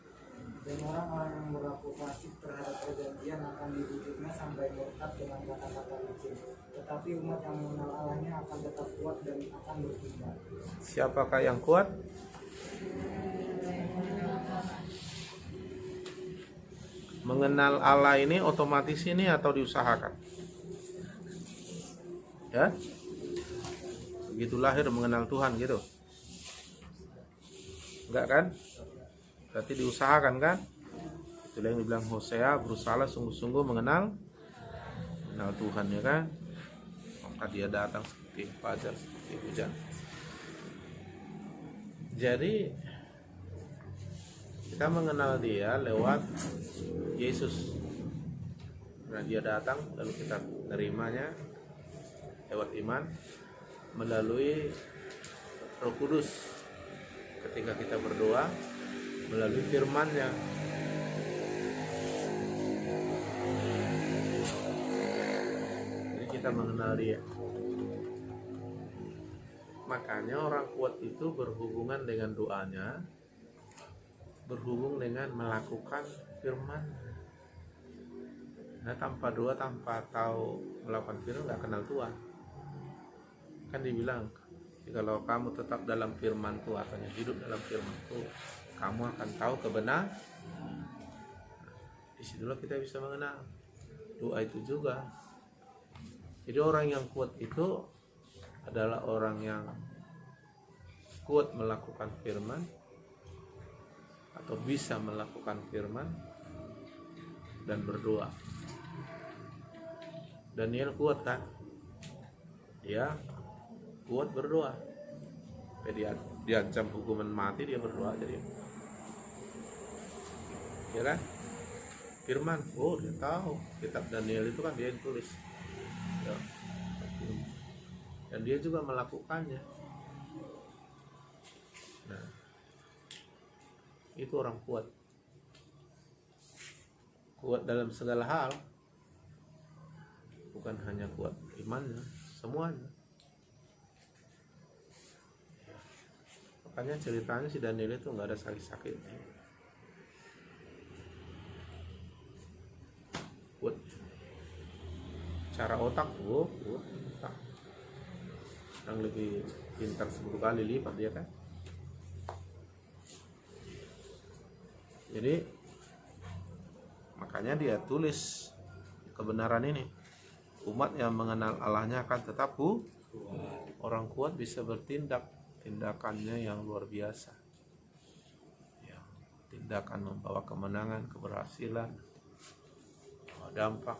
Dan orang-orang yang berlaku fasik terhadap perjanjian akan dibujuknya sampai murtad dengan kata-kata licin. Tetapi umat yang mengenal Allahnya akan tetap kuat dan akan bertindak. Siapakah yang kuat? Mengenal Allah ini otomatis ini atau diusahakan? Ya? Begitu lahir mengenal Tuhan gitu. Enggak kan? Berarti diusahakan kan? Itulah yang dibilang Hosea, berusahalah sungguh-sungguh mengenal Tuhan, ya kan? Maka dia datang seperti fajar, seperti hujan. Jadi kita mengenal dia lewat Yesus. Nah, dia datang lalu kita menerimanya lewat iman melalui Roh Kudus ketika kita berdoa, melalui firman-Nya. Jadi kita mengenal dia. Makanya orang kuat itu berhubungan dengan doanya, berhubung dengan melakukan firman. Nah, tanpa doa, tanpa tahu melakukan firman, nggak kenal Tuhan. Kan dibilang, kalau kamu tetap dalam firman Tuhan, artinya hidup dalam firman Tuhan, kamu akan tahu kebenaran. Disitulah kita bisa mengenal. Doa itu juga. Jadi orang yang kuat itu adalah orang yang kuat melakukan firman, atau bisa melakukan firman dan berdoa. Daniel kuat kan? Ya, kuat berdoa. Dia diancam hukuman mati, dia berdoa jadi. Ya kan? Firman, oh dia tahu kitab Daniel itu kan dia yang tulis. Ya. Dan dia juga melakukannya. Nah, itu orang kuat. Kuat dalam segala hal. Bukan hanya kuat imannya, semuanya. Makanya ceritanya si Daniel itu nggak ada sakit-sakit. Kuat. Cara otak, otak. Yang lebih pintar 10 kali lipat dia kan. Jadi makanya dia tulis kebenaran ini. Umat yang mengenal Allahnya akan tetap kuat. Orang kuat bisa bertindak, tindakannya yang luar biasa. Ya, tindakan membawa kemenangan, keberhasilan, dampak.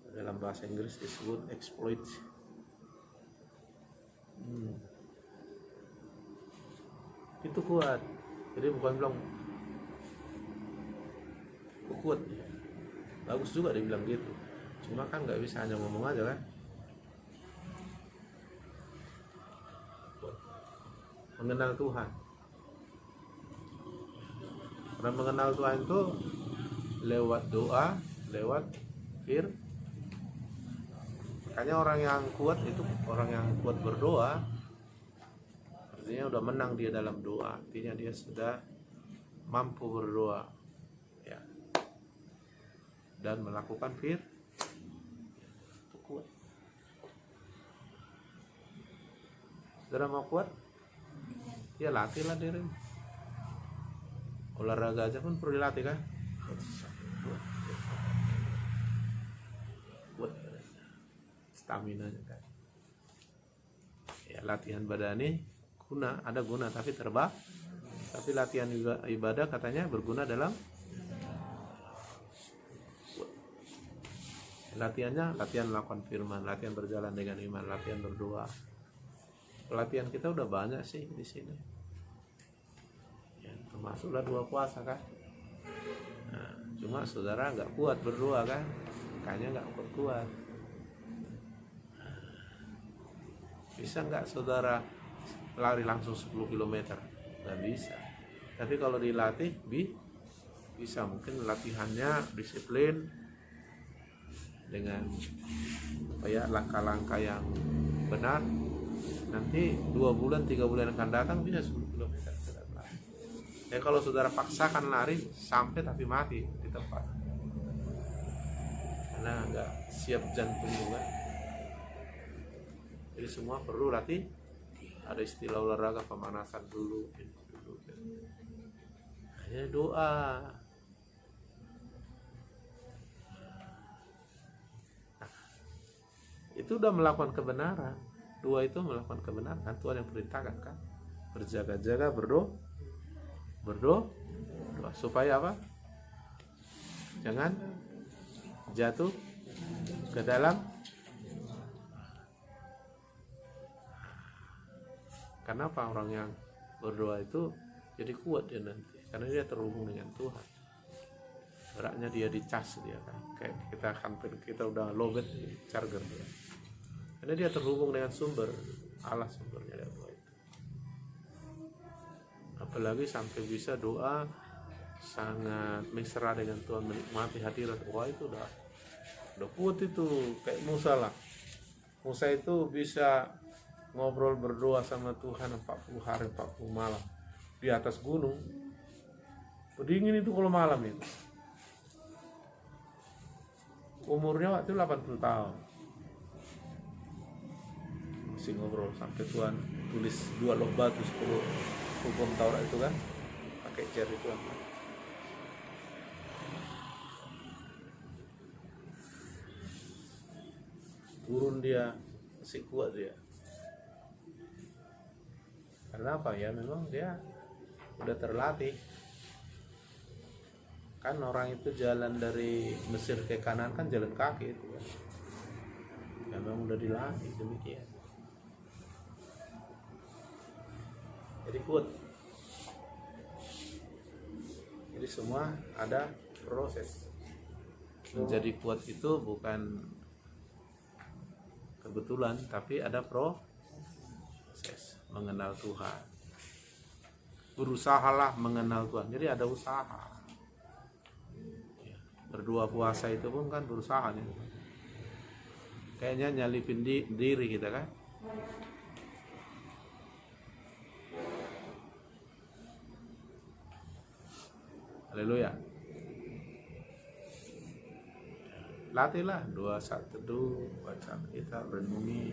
Dalam bahasa Inggris disebut exploit. Itu kuat. Jadi bukan bilang kuat. Bagus juga dibilang gitu. Cuma kan nggak bisa hanya ngomong aja kan. Mengenal Tuhan. Karena mengenal Tuhan itu lewat doa, lewat firman. Makanya orang yang kuat itu orang yang kuat berdoa. Artinya udah menang dia dalam doa. Artinya dia sudah mampu berdoa. Ya. dan melakukan kuat. Saudara mau kuat? Ya latihlah diri. Olahraga aja pun perlu dilatih kan? Kuat stamina kan. Ya latihan badani ada guna tapi tapi latihan ibadah katanya berguna dalam latihan melakukan firman, latihan berjalan dengan iman, latihan berdoa. Pelatihan kita udah banyak sih di sini. Ya, termasuklah 2 puasa kan. Nah, cuma saudara nggak kuat berdoa kan, kayaknya nggak kuat. Bisa nggak saudara lari langsung 10 km? Nggak bisa. Tapi kalau dilatih bisa. Mungkin latihannya disiplin dengan langkah-langkah yang benar. Nanti 2 bulan 3 bulan akan datang bisa 10 km. Ya kalau saudara paksakan lari sampai tapi mati di tempat, karena nggak siap jantung kan. Jadi semua perlu latih. Ada istilah olahraga pemanasan dulu. Hanya doa. Nah, itu udah melakukan kebenaran. 2 itu melakukan kebenaran. Tuhan yang perintahkan kan. Berjaga-jaga, berdoa. Supaya apa? Jangan jatuh ke dalam. Kenapa orang yang berdoa itu jadi kuat dia nanti? Karena dia terhubung dengan Tuhan. Beratnya dia dicas dia kan. Kayak kita udah logat charger dia. Karena dia terhubung dengan sumber Allah, sumbernya dari doa itu. Apalagi sampai bisa doa sangat mesra dengan Tuhan, menikmati hadirat. Wah itu udah kuat itu. Kayak Musa lah. Musa itu bisa ngobrol berdoa sama Tuhan 40 hari 40 malam di atas gunung. Dingin itu kalau malam itu. Umurnya waktu 80 tahun. Masih ngobrol sampai Tuhan tulis 2 loh batu 10 hukum Taurat itu kan. Pakai jar itu kan. Turun dia, masih kuat dia. Karena apa ya? Memang dia udah terlatih. Kan orang itu jalan dari Mesir ke Kanaan kan jalan kaki itu kan. Ya memang udah dilatih demikian. Jadi kuat. Jadi semua ada proses. Menjadi kuat itu bukan kebetulan, tapi ada proses. Mengenal Tuhan. Berusahalah mengenal Tuhan. Jadi ada usaha. Berdua puasa itu pun kan berusaha nih. Kayaknya nyalipin diri kita kan. Haleluya. Latihlah 2 saat teduh, baca kitab, renungi,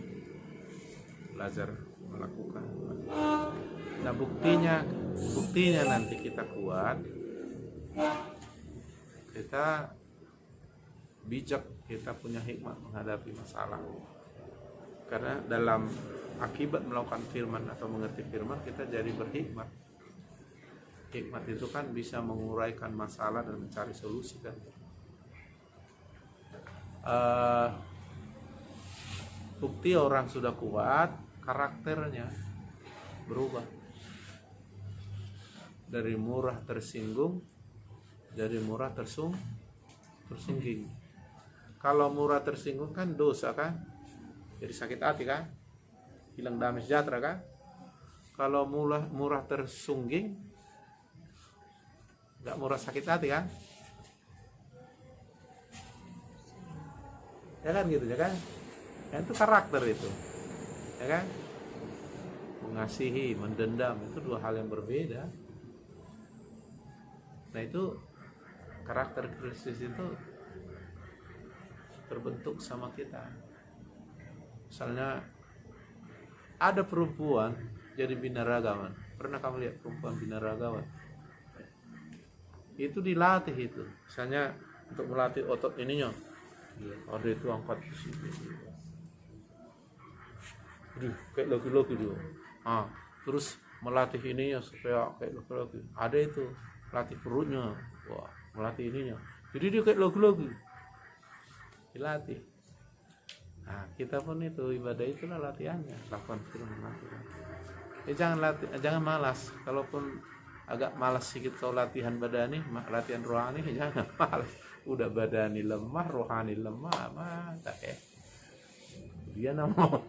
belajar melakukan. Nah buktinya nanti kita kuat, kita bijak, kita punya hikmat menghadapi masalah. Karena dalam akibat melakukan firman atau mengerti firman, kita jadi berhikmat. Hikmat itu kan bisa menguraikan masalah dan mencari solusi kan. Bukti orang sudah kuat, karakternya berubah. Dari murah tersinggung, dari murah tersungging. Kalau murah tersinggung kan dosa kan, jadi sakit hati kan, hilang damai sejahtera kan. Kalau murah tersungging, nggak murah sakit hati kan, ya kan gitu ya kan. Ya, itu karakter itu, ya kan. Mengasihi, mendendam itu 2 hal yang berbeda. Nah itu karakter Kristus itu terbentuk sama kita. Misalnya ada perempuan jadi binaragawan. Pernah kamu lihat perempuan binaragawan? Itu dilatih itu. Misalnya untuk melatih otot ininya. Ada itu angkat ke sini. Kayak laki-laki dia. Terus melatih ininya supaya kayak laki-laki. Ada itu latih perutnya. Wah, melatih ininya. Jadi dia kayak laki-laki. Dilatih. Nah, kita pun itu ibadah itulah latihannya. Lakukan firman latihan. Jangan malas. Kalaupun agak malas sedikit kalau latihan badani, latihan rohani jangan malas. Udah badani lemah, rohani lemah, mata dia mau.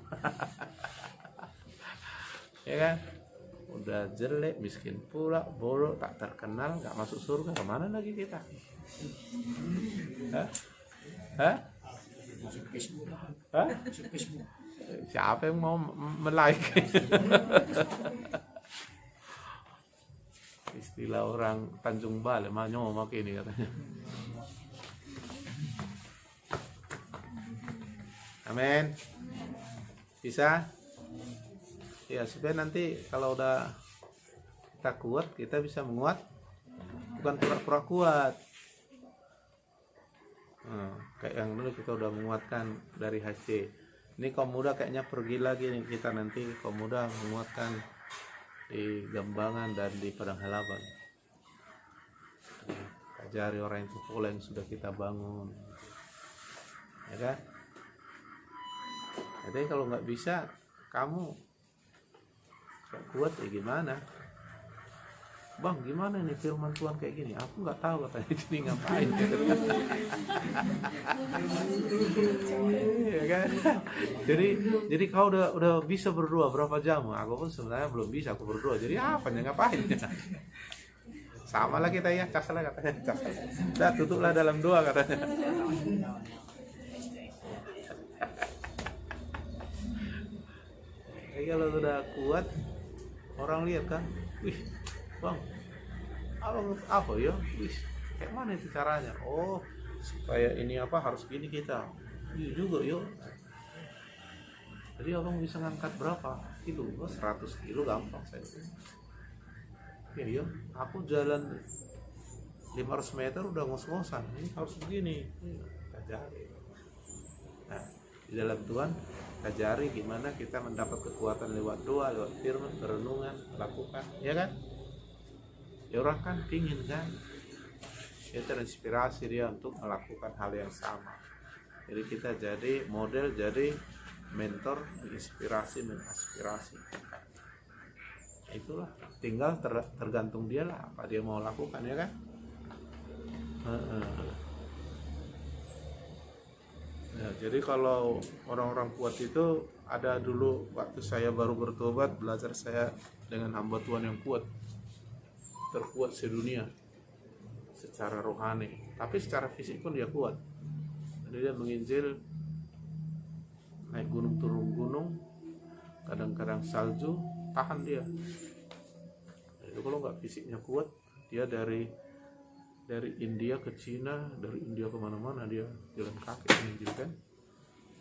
Ya kan? Udah jelek, miskin pula, bodoh, tak terkenal, nggak masuk surga, kemana lagi kita? Hah? Siapa yang mau like? Istilah orang Tanjung Balai, manyo makin ini katanya. Amin. Bisa? Ya, supaya nanti kalau udah kita kuat, kita bisa menguat, bukan pura-pura kuat. Kayak yang dulu kita udah menguatkan dari HC. Ini kaum muda kayaknya pergi lagi nih kita nanti kaum muda menguatkan di Gambangan dan di Padang Halaban. Ajari orang itu pula yang sudah kita bangun, ya kan? Jadi kalau nggak bisa, kamu gak kuat ya gimana? Bang, gimana nih firman Tuhan kayak gini? Aku nggak tahu katanya ini ngapain. Ya kan? Jadi kau udah bisa berdoa berapa jam? Aku pun sebenarnya belum bisa aku berdoa. Jadi apa nih ngapain? Sama lah kita ya, casalah katanya. Dah tutuplah dalam doa katanya. Jadi kalau sudah kuat, orang lihat kan, wih. Bang, apa ya? Wih, kayak mana itu caranya? Oh, supaya ini apa harus gini kita. Iya juga yuk. Jadi abang bisa ngangkat berapa kilo? 100 kilo gampang saya. Iya, aku jalan 500 meter udah ngos-ngosan. Ini harus begini. Ajari. Nah, di dalam Tuhan ajari gimana kita mendapat kekuatan lewat doa, lewat firman, perenungan, lakukan, ya kan? Ya orang kan pingin kan, dia terinspirasi dia untuk melakukan hal yang sama. Jadi kita jadi model, jadi mentor, menginspirasi, mengaspirasi. Itulah, tinggal tergantung dia lah apa dia mau lakukan, ya kan? Ya, jadi kalau orang-orang kuat itu ada dulu waktu saya baru bertobat, belajar saya dengan hamba Tuhan yang kuat, terkuat sedunia secara rohani, tapi secara fisik pun dia kuat. Jadi dia menginjil, naik gunung turun gunung, kadang-kadang salju, tahan dia. Itu kalau nggak fisiknya kuat, dia dari India ke Cina, dari India kemana-mana dia jalan kaki menginjil kan.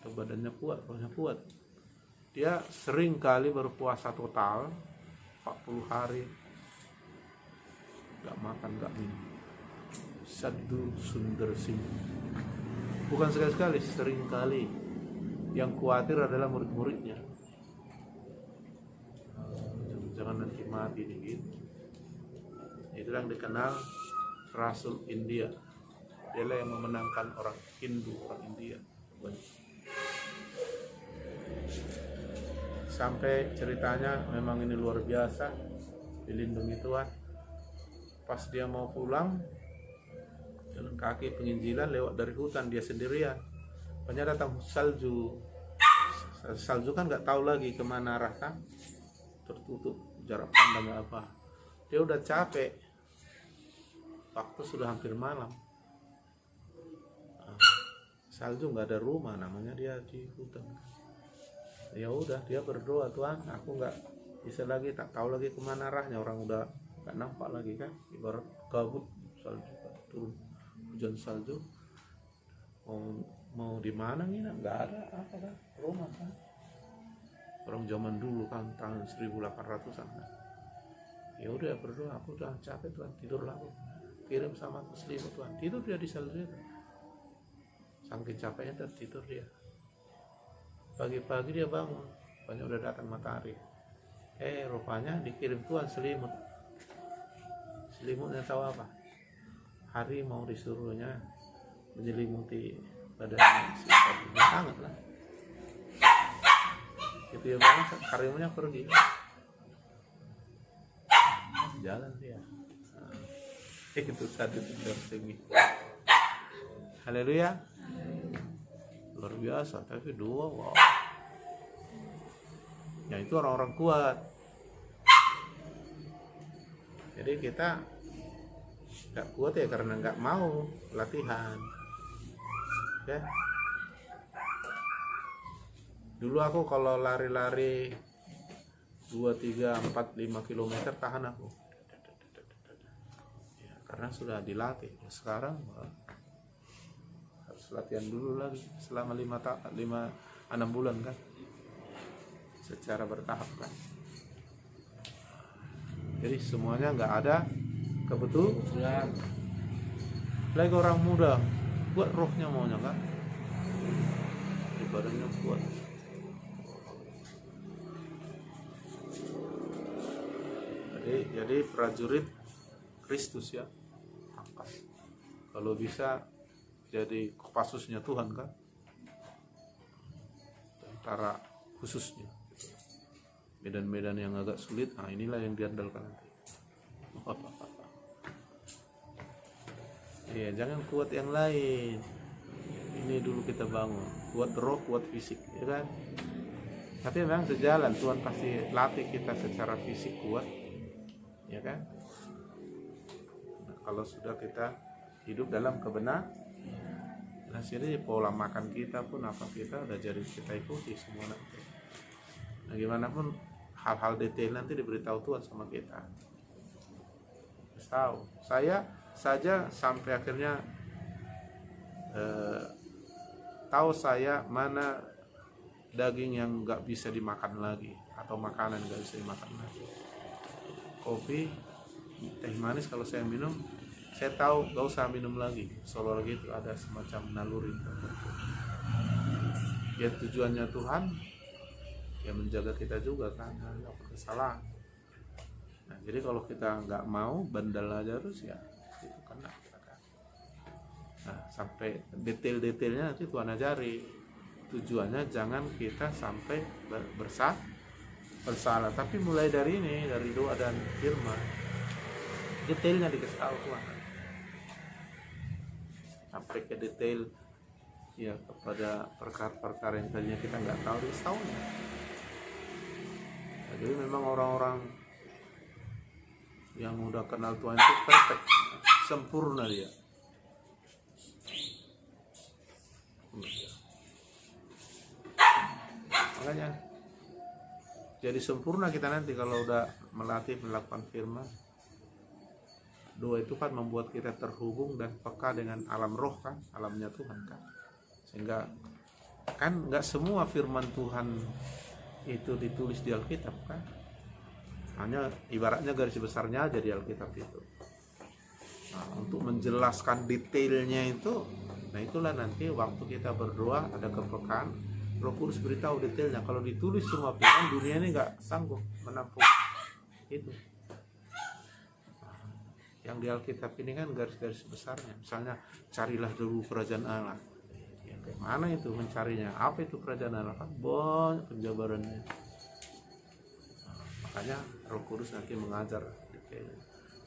Badannya kuat, rohnya kuat. Dia sering kali berpuasa total 40 hari. Gak makan, gak minum. Sadhu Sundar Singh. Bukan sekali-sekali, sering kali. Yang khawatir adalah murid-muridnya. Jangan nanti mati nih gitu. Itu yang dikenal Rasul India. Dialah yang memenangkan orang Hindu, orang India. Sampai ceritanya memang ini luar biasa, dilindungi Tuhan. Pas dia mau pulang, jalan kaki penginjilan lewat dari hutan, dia sendirian. Banyak datang salju. Salju kan nggak tahu lagi kemana arah kan, tertutup jarak pandang apa. Dia udah capek, waktu sudah hampir malam. Salju nggak ada rumah, namanya dia di hutan. Ya udah dia berdoa, Tuhan, aku nggak bisa lagi, tak tahu lagi kemana arahnya, orang udah nggak nampak lagi kan, ibarat kabut salju turun, hujan salju mau di mana nginap, nggak ada apa kan, rumah kan. Orang zaman dulu kan tahun 1800-an kan. Ya udah berdoa, aku udah capek Tuhan, tidurlah aku. Kirim sama aku selimut Tuhan, tidur dia di sel itu. Saking capeknya tertidur dia. Pagi-pagi dia bangun, banyak udah datang matahari. Rupanya dikirim Tuhan selimut. Selimutnya tahu apa? Hari mau disuruhnya menyelimuti badannya, sifatnya hangat lah. Itu ya banget, harimaunya pergi. Jalan dia. Itu satu segi. Haleluya. Luar biasa, tapi dua, wow. Ya itu orang-orang kuat. Jadi kita nggak kuat ya karena nggak mau latihan. Ya. Dulu aku kalau lari-lari 2, 3, 4, 5 km tahan aku. Ya, karena sudah dilatih. Sekarang harus latihan dulu lagi selama 6 bulan kan. Secara bertahap kan. Jadi semuanya nggak ada kebetulan. Lagi orang muda kuat rohnya maunya kan. Badannya kuat. Jadi prajurit Kristus ya, angkat. Kalau bisa jadi Kopassusnya Tuhan kan, tentara khususnya. Medan-medan yang agak sulit, nah inilah yang diandalkan nanti. Iya, jangan kuat yang lain. Ini dulu kita bangun, kuat roh, kuat fisik, ya kan? Tapi memang sejalan, Tuhan pasti latih kita secara fisik kuat. Ya kan? Nah, kalau sudah kita hidup dalam kebenaran, nah sini pola makan kita pun apa kita udah jadi kita ikuti semua nanti. Nah gimana pun hal-hal detail nanti diberitahu Tuhan sama kita. Terus tahu. Saya saja sampai akhirnya tahu saya mana daging yang nggak bisa dimakan lagi atau makanan nggak bisa dimakan lagi. Kopi, teh manis kalau saya minum, saya tahu gak usah minum lagi. Soalnya gitu ada semacam naluri tertentu. Ya tujuannya Tuhan, ya menjaga kita juga kan, nggak kesalahan. Nah jadi kalau kita nggak mau bandel aja terus ya itu kena kita kan. Nah sampai detail-detailnya nanti Tuhan ajari. Tujuannya jangan kita sampai bersalah, tapi mulai dari ini, dari doa dan firman, detailnya dikasih tahu Tuhan. Sampai ke detail ya kepada perkara-perkara yang tadinya kita nggak tahu, dikasih tahunya. Nah, jadi memang orang-orang yang udah kenal Tuhan itu perfect, sempurna dia. Makanya jadi sempurna kita nanti kalau udah melatih melakukan firman. Doa itu kan membuat kita terhubung dan peka dengan alam roh kan, alamnya Tuhan kan. Sehingga kan nggak semua firman Tuhan itu ditulis di Alkitab kan. Hanya ibaratnya garis besarnya aja di Alkitab itu. Nah, untuk menjelaskan detailnya itu, nah itulah nanti waktu kita berdoa ada kepekaan. Roh Kudus beritahu detailnya. Kalau ditulis semua firman, dunia ini nggak sanggup menampung itu. Yang di Alkitab ini kan garis-garis besarnya. Misalnya carilah dulu kerajaan Allah. Ya, kayak mana itu mencarinya? Apa itu kerajaan Allah? Kan banyak penjabarannya. Nah, makanya Roh Kudus nanti mengajar detailnya.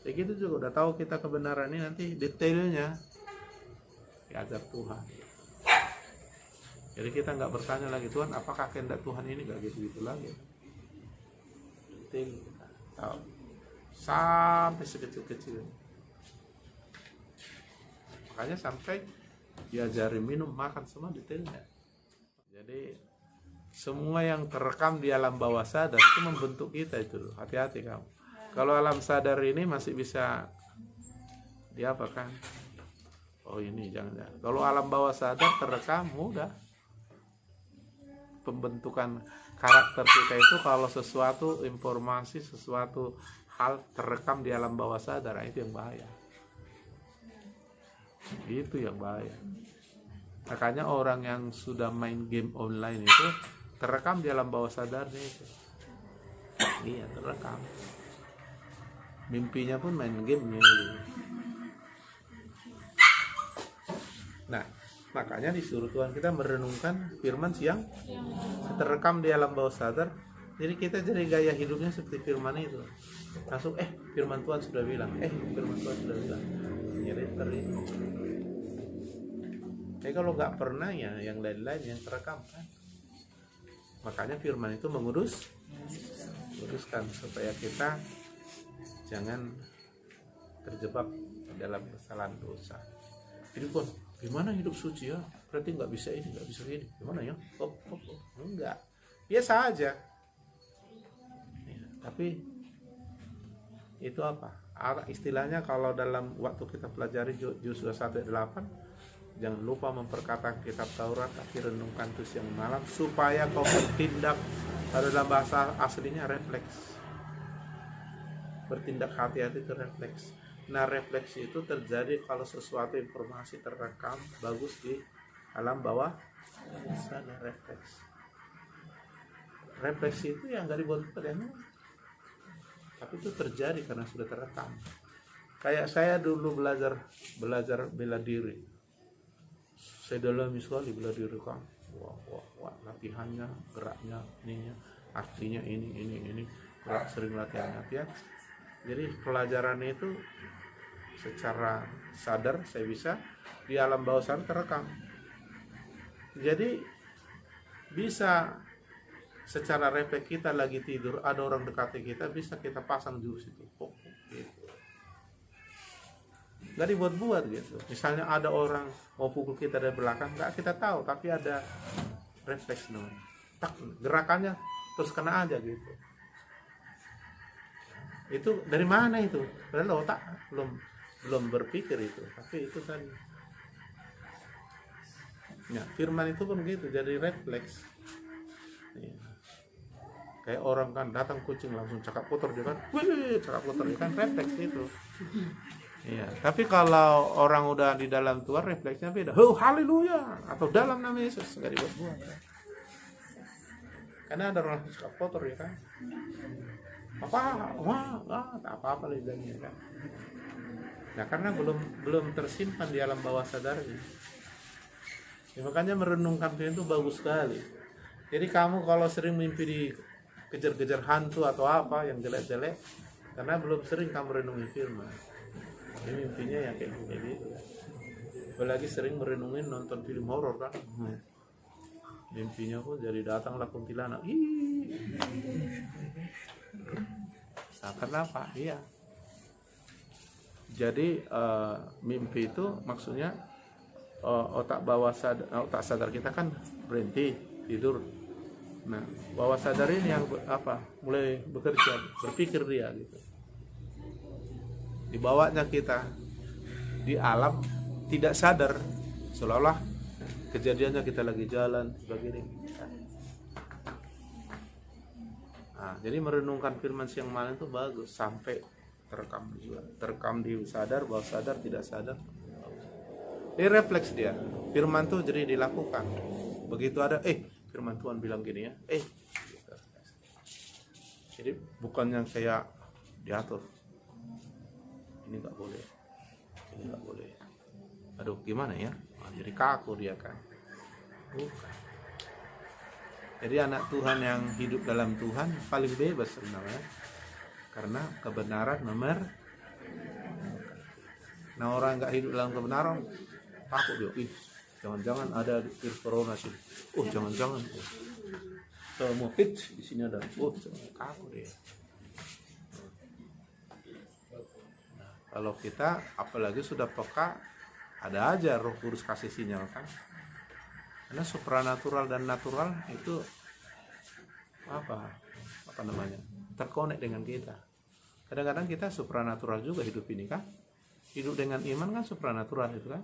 Ya gitu juga udah tahu kita kebenaran ini, nanti detailnya diajar Tuhan. Jadi kita nggak bertanya lagi, Tuhan apakah kehendak Tuhan ini, nggak gitu-gitu lagi. Detail kita tahu sampai sekecil-kecil. Makanya sampai diajari minum, makan, semua detailnya. Jadi semua yang terekam di alam bawah sadar itu membentuk kita itu. Hati-hati kamu. Kalau alam sadar ini masih bisa diapakan? oh ini jangan. Kalau alam bawah sadar terekam, udah. Pembentukan karakter kita itu kalau sesuatu informasi, sesuatu hal terekam di alam bawah sadar, itu yang bahaya. Itu yang bahaya. Makanya orang yang sudah main game online itu terekam di alam bawah sadarnya itu. Iya, terekam. Mimpinya pun main gamenya gitu. Nah, makanya disuruh Tuhan kita merenungkan firman yang terekam di alam bawah sadar. Jadi kita jadi gaya hidupnya seperti firman itu. Langsung firman Tuhan sudah bilang, firman Tuhan sudah bilang. Jadi itu. Tapi kalau nggak pernah ya yang lain-lain yang terekam kan. Makanya firman itu menguruskan supaya kita jangan terjebak dalam kesalahan dosa. Jadi kok gimana hidup suci ya? Berarti nggak bisa ini, nggak bisa ini. Gimana ya? Enggak. Biasa aja. Ya, tapi itu apa? Istilahnya kalau dalam waktu kita pelajari juz 1:8, jangan lupa memperkatakan kitab Taurat, tapi renungkan itu siang malam supaya kau bertindak. Dalam bahasa aslinya refleks. Bertindak hati-hati itu refleks. Nah, refleksi itu terjadi kalau sesuatu informasi terekam bagus di alam bawah sadar. Refleksi itu yang nggak dibuat-buat ya, tapi itu terjadi karena sudah terekam. Kayak saya dulu belajar bela diri, saya dalami sekali bela diri kan. Wah, latihannya, geraknya, ininya, artinya ini, gerak sering latihan. Jadi pelajaran itu secara sadar saya bisa di alam bawah sadar terekam. Jadi bisa secara refleks kita lagi tidur, ada orang dekati kita, bisa kita pasang jurus itu. Gitu. Gak dibuat-buat gitu. Misalnya ada orang mau pukul kita dari belakang, gak kita tahu, tapi ada refleks namanya. Tak, gerakannya terus kena aja gitu. Itu dari mana itu? Padahal otak belum berpikir itu, tapi itu kan. Ya, firman itu pun gitu, jadi refleks. Ya. Kayak orang kan datang kucing langsung cakap kotor dia kan, cakap kotor dia kan refleks itu. Iya, tapi kalau orang udah di dalam Tuhan refleksnya beda. Haleluya, atau dalam nama Yesus, nggak dibuat-buat. Karena ada orang cakap kotor ya kan. Tak apa-apa lidahnya kan. Nah, karena belum tersimpan di alam bawah sadarnya. Ya, makanya merenungkan Tuhan itu bagus sekali. Jadi kamu kalau sering mimpi dikejar-kejar hantu atau apa yang jelek-jelek, karena belum sering kamu renungi firman. Ini mimpinya ya kayak gitu. Apalagi sering merenungin nonton film horor kan. Mimpinya pun jadi datanglah kuntilanak. Karena apa? Iya. Jadi mimpi itu maksudnya otak sadar kita kan berhenti tidur. Nah, bawah sadar ini yang mulai bekerja, berpikir dia gitu. Dibawanya kita di alam tidak sadar, seolah-olah kejadiannya kita lagi jalan sebagainya. Nah, jadi merenungkan firman siang malam itu bagus sampai terekam di sadar, bawah sadar, tidak sadar. Ini refleks dia. Firman tuh jadi dilakukan. Begitu ada firman Tuhan bilang gini ya. Gitu. Jadi bukan yang kayak diatur. Ini nggak boleh. Ini nggak boleh. Aduh, gimana ya? Jadi kaku dia kan. Bukan. Jadi anak Tuhan yang hidup dalam Tuhan paling bebas sebenarnya, karena kebenaran nomor. Nah, orang nggak hidup dalam kebenaran takut dia. Jangan-jangan ada virus corona sih. Jangan-jangan. Semua di sini ada. Takut dia. Nah, kalau kita apalagi sudah peka, ada aja Roh Kudus kasih sinyal kan. Karena supranatural dan natural itu apa namanya, terkonek dengan kita. Kadang-kadang kita supranatural juga hidup ini kan, hidup dengan iman kan supranatural itu kan.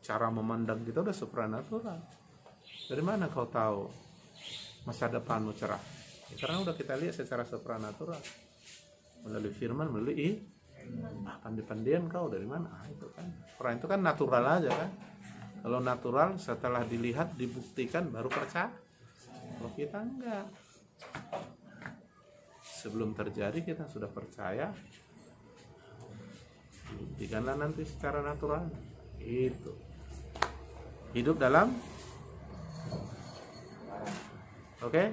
Cara memandang kita udah supranatural. Dari mana kau tahu masa depanmu cerah? Ya, karena udah kita lihat secara supranatural. Melalui firman, melalui pandi-pandian kau dari mana? Itu kan. Orang itu kan natural aja kan. Kalau natural setelah dilihat, dibuktikan baru percaya. Kalau kita enggak. Sebelum terjadi kita sudah percaya. Buktikanlah nanti secara natural. Itu. Hidup dalam. Oke?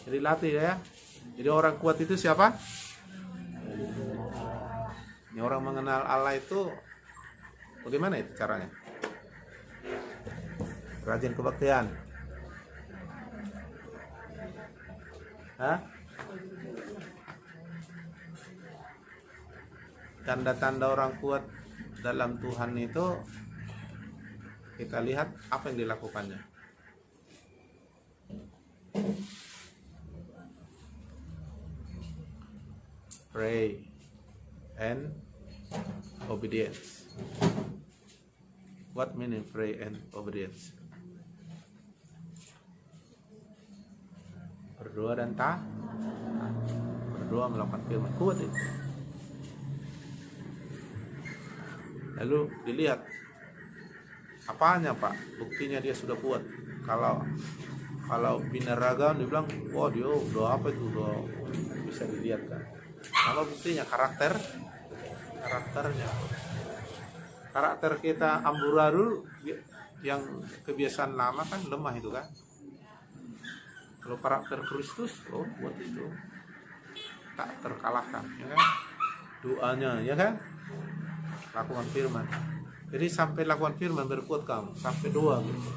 Jadi latih ya. Jadi orang kuat itu siapa? Ini orang mengenal Allah itu bagaimana itu caranya? Rajin kebaktian. Hah? Tanda-tanda orang kuat dalam Tuhan itu kita lihat apa yang dilakukannya. Pray and obedience. What meaning pray and obedience? Berdoa dan taat. Berdoa melakukan firman. Kuat itu. Lalu dilihat apanya Pak? Buktinya dia sudah kuat. Kalau binaragam dibilang, wah dia udah apa itu, udah bisa dilihat kan. Kalau buktinya karakternya. Karakter kita amburadul yang kebiasaan lama kan lemah itu kan. Kalau karakter Kristus, oh buat itu tak terkalahkan, ya kan? Doanya, ya kan? Lakukan firman. Jadi sampai lakukan firman berkuat kamu, sampai doa gitu.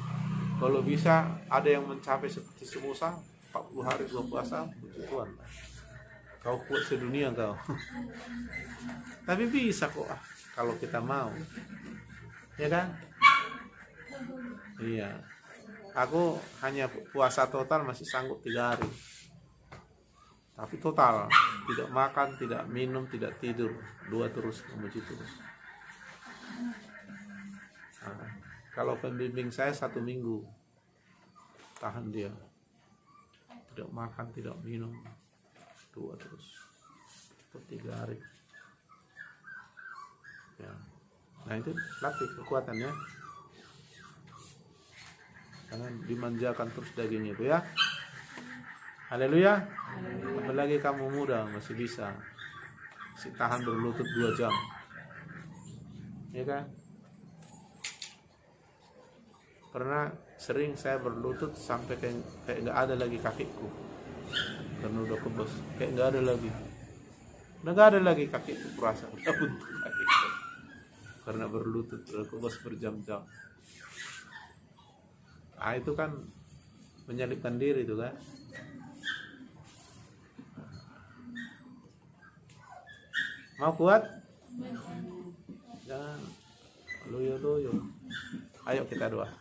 Kalau bisa ada yang mencapai seperti Musa 40 hari 2 puasa, puji Tuhan. Kau kuat sedunia kau. Tapi bisa kok kalau kita mau. Ya kan? Iya. Aku hanya puasa total masih sanggup 3 hari. Tapi total, tidak makan, tidak minum, tidak tidur, 2 terus, memuji terus. Nah, kalau pembimbing saya 1 minggu tahan dia, tidak makan, tidak minum, 2 terus, 3 hari. Ya. Nah itu latih kekuatannya. Jangan dimanjakan terus dagingnya itu ya. Haleluya. Apalagi kamu muda masih bisa, masih tahan berlutut 2 jam, ya kan? Karena sering saya berlutut sampai kayak nggak ada lagi kakiku, karena udah kebos, kayak nggak ada lagi kakiku, kurasa udah buntu kakiku karena berlutut udah kebos berjam-jam. Ah itu kan menyalipkan diri itu kan. Mau kuat? Jangan loyo-loyo. Ayo kita doa.